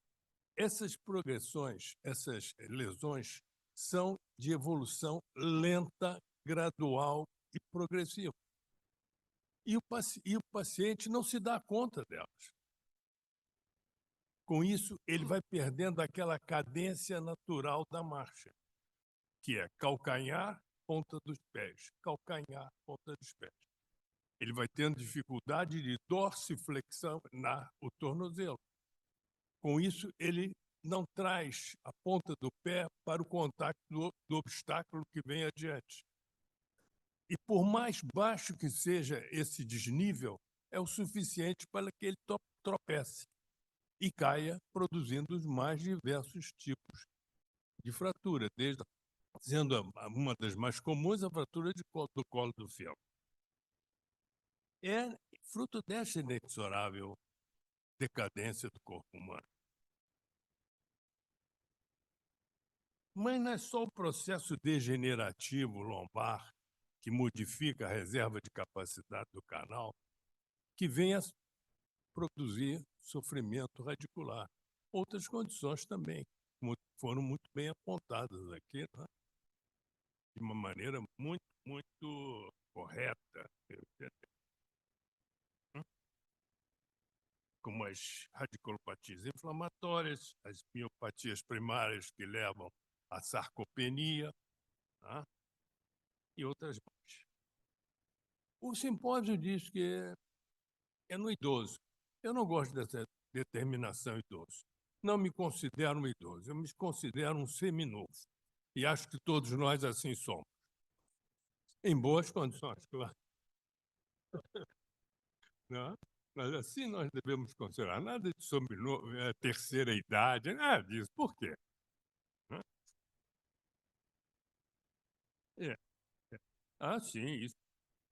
essas progressões, essas lesões, são de evolução lenta, gradual e progressiva. E o paciente não se dá conta delas. Com isso, ele vai perdendo aquela cadência natural da marcha, que é calcanhar, ponta dos pés, calcanhar, ponta dos pés. Ele vai tendo dificuldade de dorsiflexão o tornozelo. Com isso, ele não traz a ponta do pé para o contato do obstáculo que vem adiante. E por mais baixo que seja esse desnível, é o suficiente para que ele tropece e caia, produzindo os mais diversos tipos de fratura, sendo uma das mais comuns a fratura do colo do fieltro. É fruto dessa inexorável decadência do corpo humano. Mas não é só o processo degenerativo lombar que modifica a reserva de capacidade do canal que vem a produzir sofrimento radicular. Outras condições também foram muito bem apontadas aqui, né? De uma maneira muito correta, como as radiculopatias inflamatórias, as miopatias primárias que levam à sarcopenia, tá? E outras mais. O simpósio diz que é no idoso. Eu não gosto dessa determinação idoso. Não me considero um idoso, eu me considero um seminovo. E acho que todos nós assim somos. Em boas condições, claro. Não? Mas assim nós devemos considerar. Nada de seminovo, terceira idade, nada disso. Por quê? É. Ah, sim, isso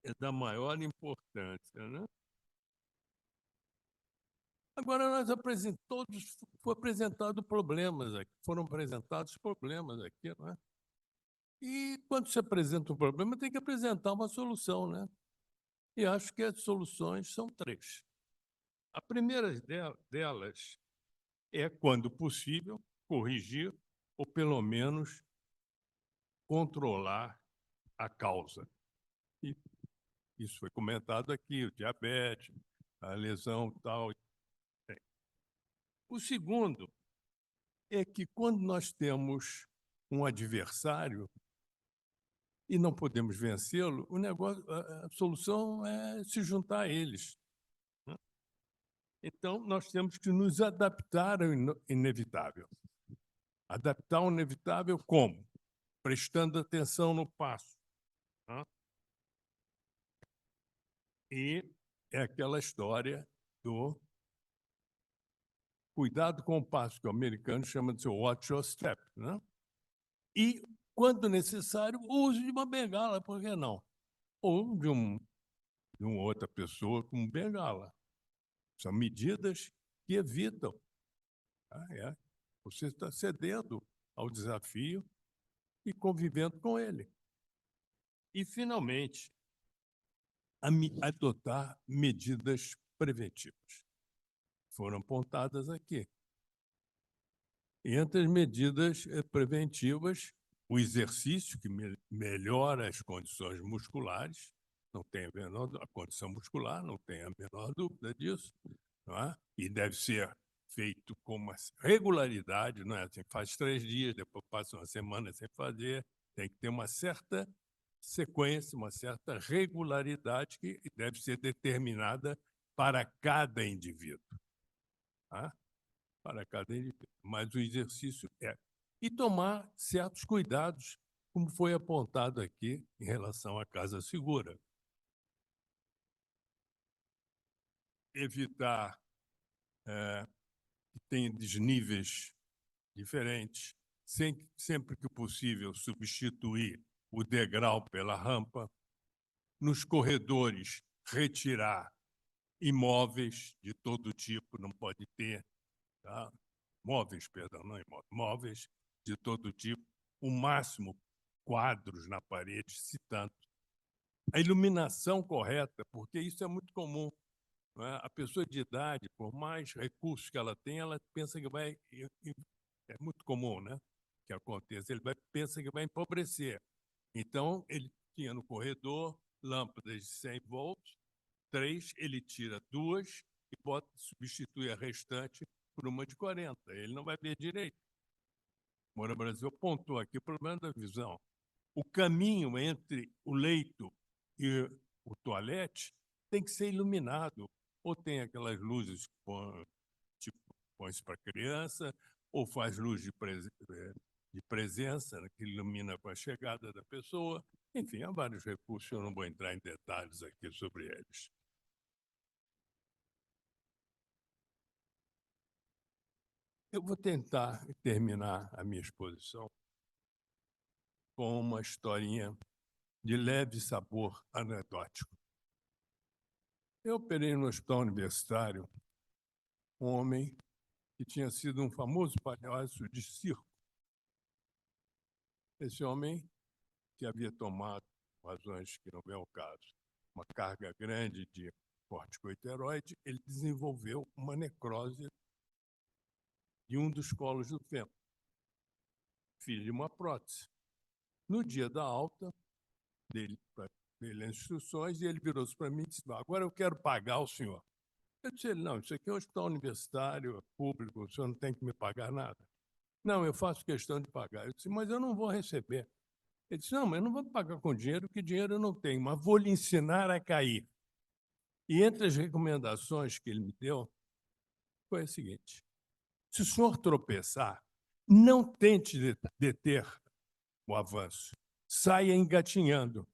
é da maior importância, né? Agora, foi apresentado problemas aqui, foram apresentados problemas aqui, não é? E quando se apresenta um problema, tem que apresentar uma solução, né? E acho que as soluções são três. A primeira delas é, quando possível, corrigir ou, pelo menos, controlar a causa. E isso foi comentado aqui, o diabetes, a lesão tal. O segundo é que, quando nós temos um adversário e não podemos vencê-lo, a solução é se juntar a eles. Então, nós temos que nos adaptar ao inevitável. Adaptar ao inevitável como? Prestando atenção no passo. E é aquela história do cuidado com o passo, que o americano chama de watch your step, né? E, quando necessário, o uso de uma bengala, por que não? Ou de uma outra pessoa com bengala. São medidas que evitam. Você está cedendo ao desafio e convivendo com ele. E, finalmente, adotar medidas preventivas. Foram apontadas aqui. Entre as medidas preventivas, o exercício, que melhora as condições musculares, não tem a condição muscular, não tem a menor dúvida disso, não é? E deve ser feito com uma regularidade, não é assim, faz 3 dias, depois passa uma semana sem fazer, tem que ter uma certa sequência, uma certa regularidade que deve ser determinada para cada indivíduo. Tá? Para cada indivíduo. Mas o exercício é e tomar certos cuidados, como foi apontado aqui em relação à casa segura. Evitar que tenha desníveis diferentes, sempre que possível substituir o degrau pela rampa, nos corredores retirar imóveis de todo tipo, não pode ter, tá? Móveis, perdão, não imóveis, móveis de todo tipo, o máximo quadros na parede, se tanto. A iluminação correta, porque isso é muito comum, não é? A pessoa de idade, por mais recursos que ela tem, ela pensa que vai... É muito comum, né, que aconteça. Pensa que vai empobrecer. Então, ele tinha no corredor lâmpadas de 100 volts, 3, ele tira 2 e substitui a restante por uma de 40. Ele não vai ver direito. Moura Brasil apontou aqui o problema da visão. O caminho entre o leito e o toalete tem que ser iluminado. Ou tem aquelas luzes que põe-se para criança, ou faz luz de presença, né, que ilumina com a chegada da pessoa. Enfim, há vários recursos, eu não vou entrar em detalhes aqui sobre eles. Eu vou tentar terminar a minha exposição com uma historinha de leve sabor anedótico. Eu operei no hospital universitário um homem que tinha sido um famoso palhaço de circo. Esse homem, que havia tomado, razões que não vem ao caso, uma carga grande de corticosteroide, ele desenvolveu uma necrose de um dos colos do fêmur, filho de uma prótese. No dia da alta dele, para ele as instruções, e ele virou-se para mim e disse: agora eu quero pagar o senhor. Eu disse: não, isso aqui é um hospital universitário, é público, o senhor não tem que me pagar nada. Não, eu faço questão de pagar. Eu disse: mas eu não vou receber. Ele disse: não, mas eu não vou pagar com dinheiro, porque dinheiro eu não tenho, mas vou lhe ensinar a cair. E entre as recomendações que ele me deu, foi a seguinte: se o senhor tropeçar, não tente deter o avanço, saia engatinhando.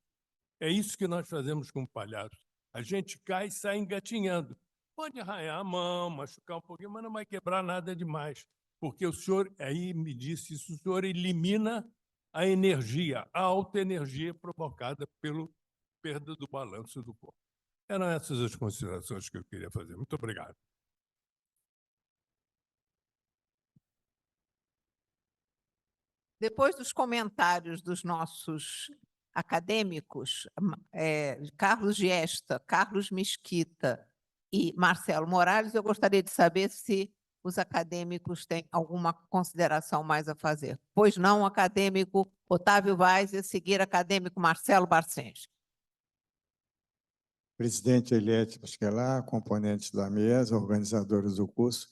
É isso que nós fazemos com o palhaço. A gente cai e sai engatinhando. Pode arranhar a mão, machucar um pouquinho, mas não vai quebrar nada demais. Porque o senhor, aí me disse isso, o senhor elimina a energia, a alta energia provocada pela perda do balanço do corpo. Eram essas as considerações que eu queria fazer. Muito obrigado. Depois dos comentários dos nossos acadêmicos, Carlos Gesta, Carlos Mesquita e Marcelo Morales, eu gostaria de saber se os acadêmicos têm alguma consideração mais a fazer. Pois não, acadêmico Otávio Vaz, e a seguir, acadêmico Marcelo Barcens. Presidente Eliete Busquelar, componentes da mesa, organizadores do curso.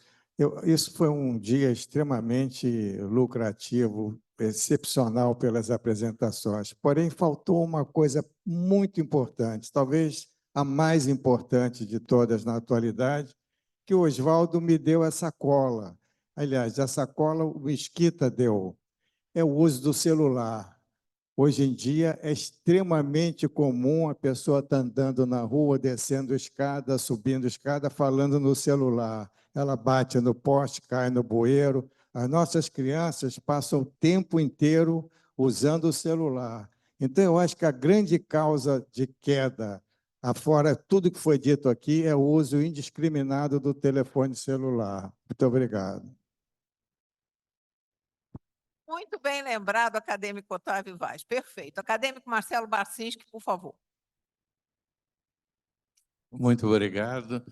Isso foi um dia extremamente lucrativo, excepcional pelas apresentações. Porém, faltou uma coisa muito importante, talvez a mais importante de todas na atualidade, que o Oswaldo me deu essa cola. Aliás, essa cola o Mesquita deu. É o uso do celular. Hoje em dia é extremamente comum a pessoa estar andando na rua, descendo escada, subindo escada, falando no celular. Ela bate no poste, cai no bueiro. As nossas crianças passam o tempo inteiro usando o celular. Então, eu acho que a grande causa de queda, afora tudo que foi dito aqui, é o uso indiscriminado do telefone celular. Muito obrigado. Muito bem lembrado, acadêmico Otávio Vaz. Perfeito. Acadêmico Marcelo Barcinski, por favor. Muito obrigado.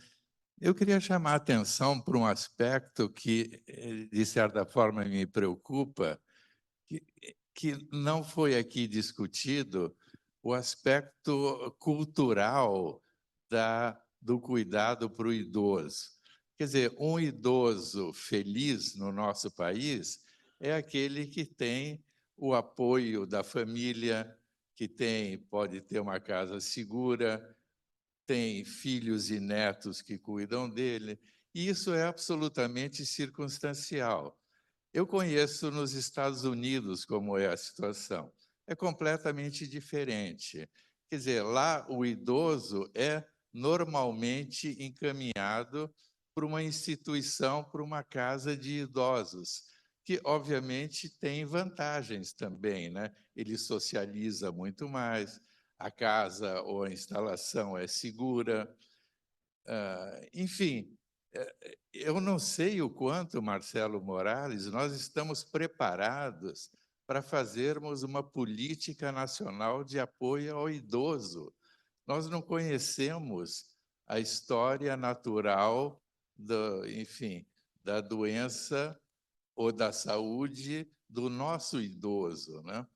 Eu queria chamar a atenção para um aspecto que, de certa forma, me preocupa, que não foi aqui discutido, o aspecto cultural do cuidado para o idoso. Quer dizer, um idoso feliz no nosso país é aquele que tem o apoio da família, que pode ter uma casa segura, tem filhos e netos que cuidam dele. E isso é absolutamente circunstancial. Eu conheço nos Estados Unidos como é a situação. É completamente diferente. Quer dizer, lá o idoso é normalmente encaminhado para uma instituição, para uma casa de idosos, que obviamente tem vantagens também, né? Ele socializa muito mais, a casa ou a instalação é segura. Enfim, eu não sei o quanto, Marcelo Morales, nós estamos preparados para fazermos uma política nacional de apoio ao idoso. Nós não conhecemos a história natural enfim, da doença ou da saúde do nosso idoso, né?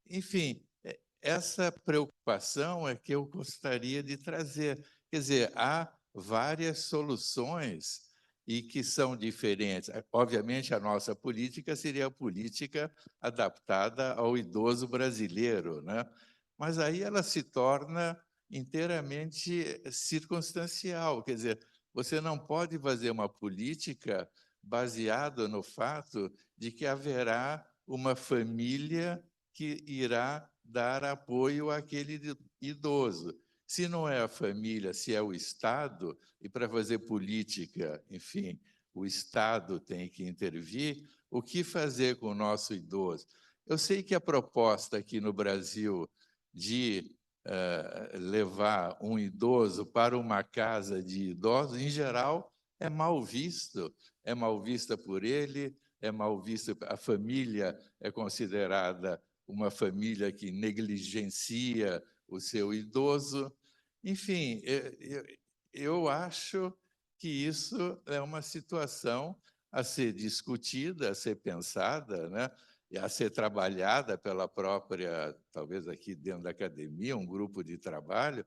Enfim, essa preocupação é que eu gostaria de trazer. Quer dizer, há várias soluções e que são diferentes. Obviamente, a nossa política seria a política adaptada ao idoso brasileiro, né? Mas aí ela se torna inteiramente circunstancial. Quer dizer, você não pode fazer uma política baseada no fato de que haverá uma família que irá dar apoio àquele idoso. Se não é a família, se é o Estado, e para fazer política, enfim, o Estado tem que intervir, o que fazer com o nosso idoso? Eu sei que a proposta aqui no Brasil de levar um idoso para uma casa de idosos, em geral, é mal vista por ele, é mal vista, a família é considerada uma família que negligencia o seu idoso. Enfim, eu acho que isso é uma situação a ser discutida, a ser pensada, né? E a ser trabalhada pela própria, talvez aqui dentro da academia, um grupo de trabalho,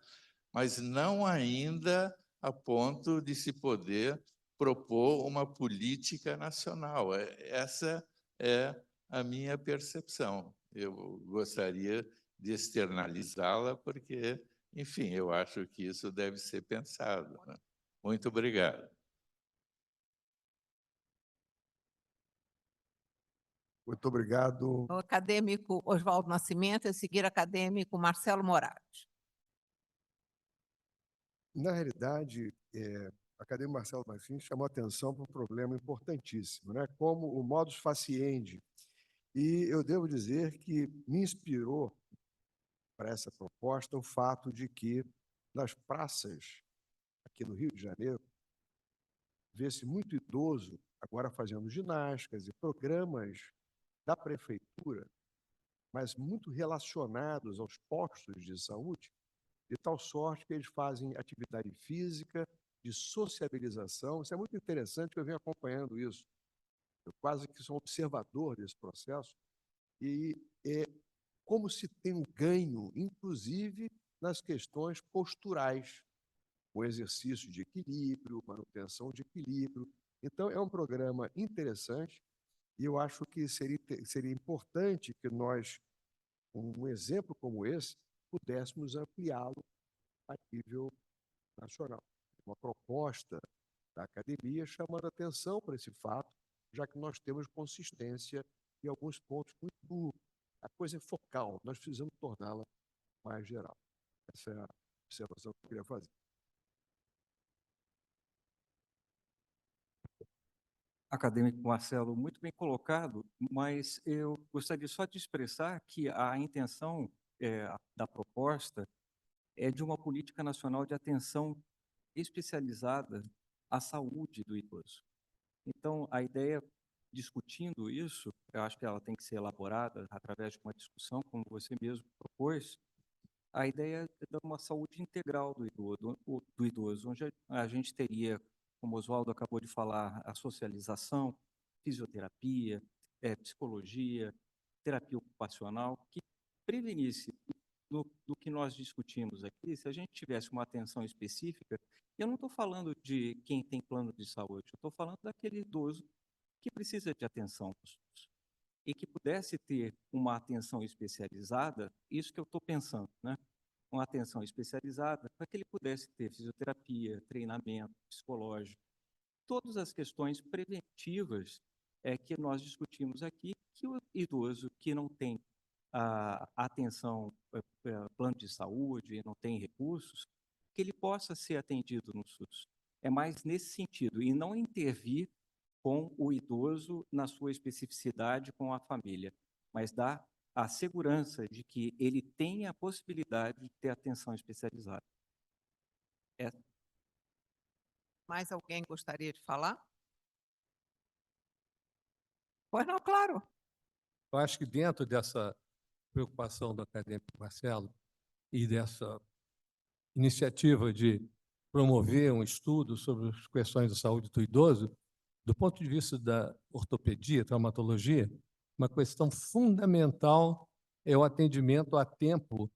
mas não ainda a ponto de se poder propor uma política nacional. Essa é a minha percepção. Eu gostaria de externalizá-la, porque, enfim, eu acho que isso deve ser pensado, né? Muito obrigado. Muito obrigado. O acadêmico Oswaldo Nascimento, a seguir acadêmico Marcelo Morales. Na realidade, o acadêmico Marcelo Martins chamou atenção para um problema importantíssimo, né? Como o modus faciendi. E eu devo dizer que me inspirou para essa proposta o fato de que nas praças aqui no Rio de Janeiro vê-se muito idoso agora fazendo ginásticas e programas da prefeitura, mas muito relacionados aos postos de saúde, de tal sorte que eles fazem atividade física, de sociabilização. Isso é muito interessante, que eu venho acompanhando isso. Eu quase que sou um observador desse processo. E é como se tem um ganho, inclusive nas questões posturais, o exercício de equilíbrio, manutenção de equilíbrio. Então, é um programa interessante e eu acho que seria importante que nós, um exemplo como esse, pudéssemos ampliá-lo a nível nacional. Uma proposta da academia chamando atenção para esse fato, já que nós temos consistência em alguns pontos muito... A coisa é focal, nós precisamos torná-la mais geral. Essa é a observação que eu queria fazer. Acadêmico Marcelo, muito bem colocado, mas eu gostaria só de expressar que a intenção da proposta é de uma política nacional de atenção especializada à saúde do idoso. Então, a ideia, discutindo isso, eu acho que ela tem que ser elaborada através de uma discussão, como você mesmo propôs, a ideia é dar uma saúde integral do idoso, onde a gente teria, como o Oswaldo acabou de falar, a socialização, fisioterapia, psicologia, terapia ocupacional, que prevenisse do que nós discutimos aqui. Se a gente tivesse uma atenção específica, eu não estou falando de quem tem plano de saúde, eu estou falando daquele idoso que precisa de atenção e que pudesse ter uma atenção especializada, isso que eu estou pensando, né? Uma atenção especializada para que ele pudesse ter fisioterapia, treinamento psicológico, todas as questões preventivas que nós discutimos aqui, que o idoso que não tem a atenção, plano de saúde, não tem recursos, que ele possa ser atendido no SUS. É mais nesse sentido, e não intervir com o idoso na sua especificidade com a família, mas dar a segurança de que ele tenha a possibilidade de ter atenção especializada. Mais alguém gostaria de falar? Pois não, claro. Eu acho que dentro dessa preocupação do acadêmico Marcelo e dessa iniciativa de promover um estudo sobre as questões de saúde do idoso, do ponto de vista da ortopedia, traumatologia, uma questão fundamental é o atendimento a tempo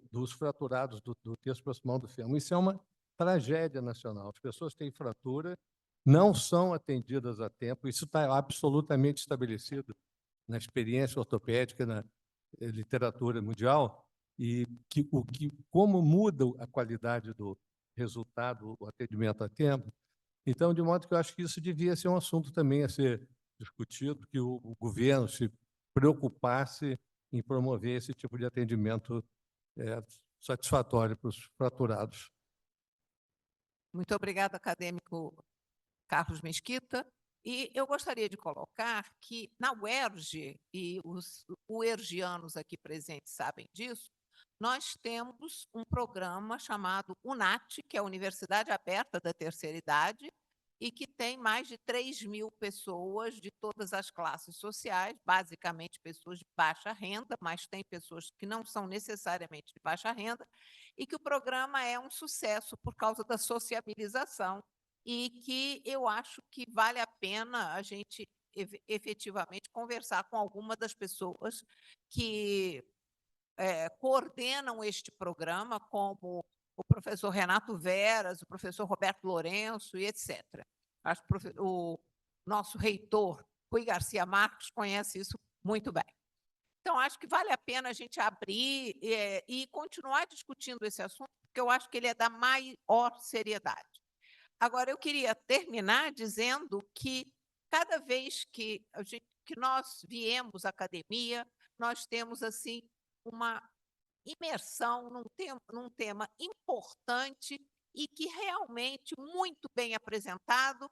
dos fraturados do terço proximal do fêmur. Isso é uma tragédia nacional. As pessoas têm fratura, não são atendidas a tempo, isso está absolutamente estabelecido na experiência ortopédica, na literatura mundial, e como muda a qualidade do resultado, o atendimento a tempo. Então, de modo que eu acho que isso devia ser um assunto também a ser discutido, que o governo se preocupasse em promover esse tipo de atendimento satisfatório para os fraturados. Muito obrigada, acadêmico Carlos Mesquita. E eu gostaria de colocar que na UERJ, e os uergianos aqui presentes sabem disso, nós temos um programa chamado UNAT, que é a Universidade Aberta da Terceira Idade, e que tem mais de 3.000 pessoas de todas as classes sociais, basicamente pessoas de baixa renda, mas tem pessoas que não são necessariamente de baixa renda, e que o programa é um sucesso por causa da sociabilização, e que eu acho que vale a pena a gente efetivamente conversar com alguma das pessoas que coordenam este programa, como o professor Renato Veras, o professor Roberto Lourenço e etc. Acho que o nosso reitor, Rui Garcia Marques, conhece isso muito bem. Então, acho que vale a pena a gente abrir e continuar discutindo esse assunto, porque eu acho que ele é da maior seriedade. Agora, eu queria terminar dizendo que cada vez que nós viemos à academia, nós temos assim uma imersão num tema importante e que realmente muito bem apresentado.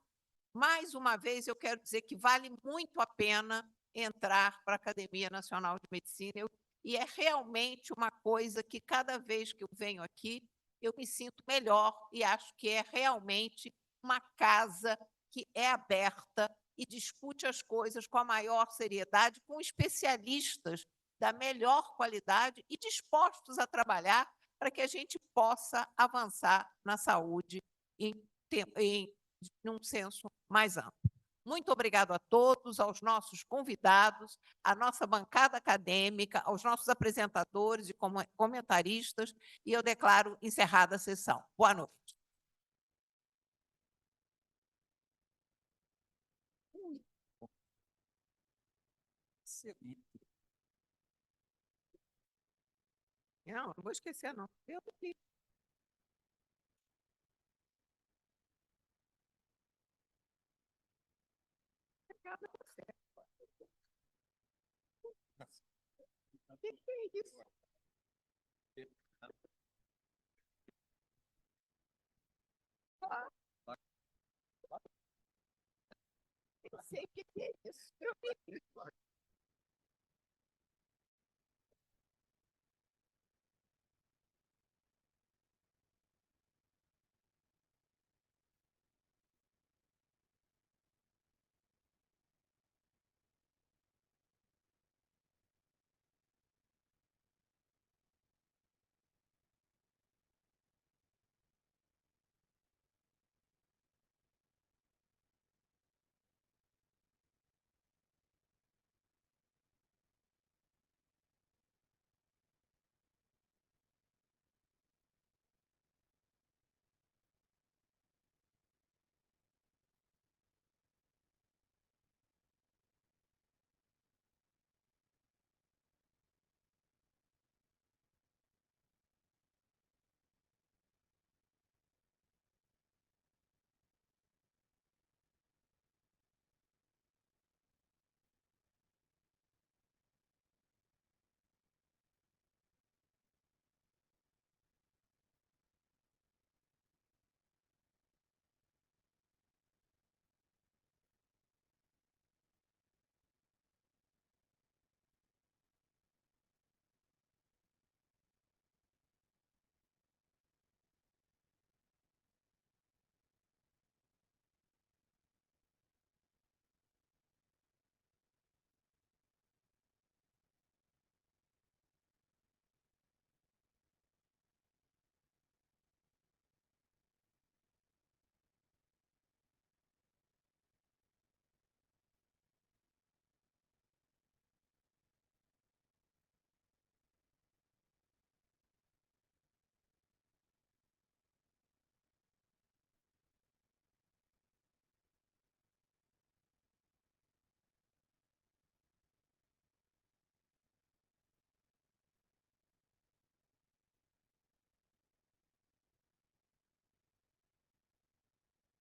Mais uma vez, eu quero dizer que vale muito a pena entrar para a Academia Nacional de Medicina, e é realmente uma coisa que cada vez que eu venho aqui, eu me sinto melhor e acho que é realmente uma casa que é aberta e discute as coisas com a maior seriedade, com especialistas da melhor qualidade e dispostos a trabalhar para que a gente possa avançar na saúde num senso mais amplo. Muito obrigado a todos, aos nossos convidados, à nossa bancada acadêmica, aos nossos apresentadores e comentaristas, e eu declaro encerrada a sessão. Boa noite. Não vou esquecer, não. Eu não. Obrigada a você. O que é isso? Eu sei o que é isso.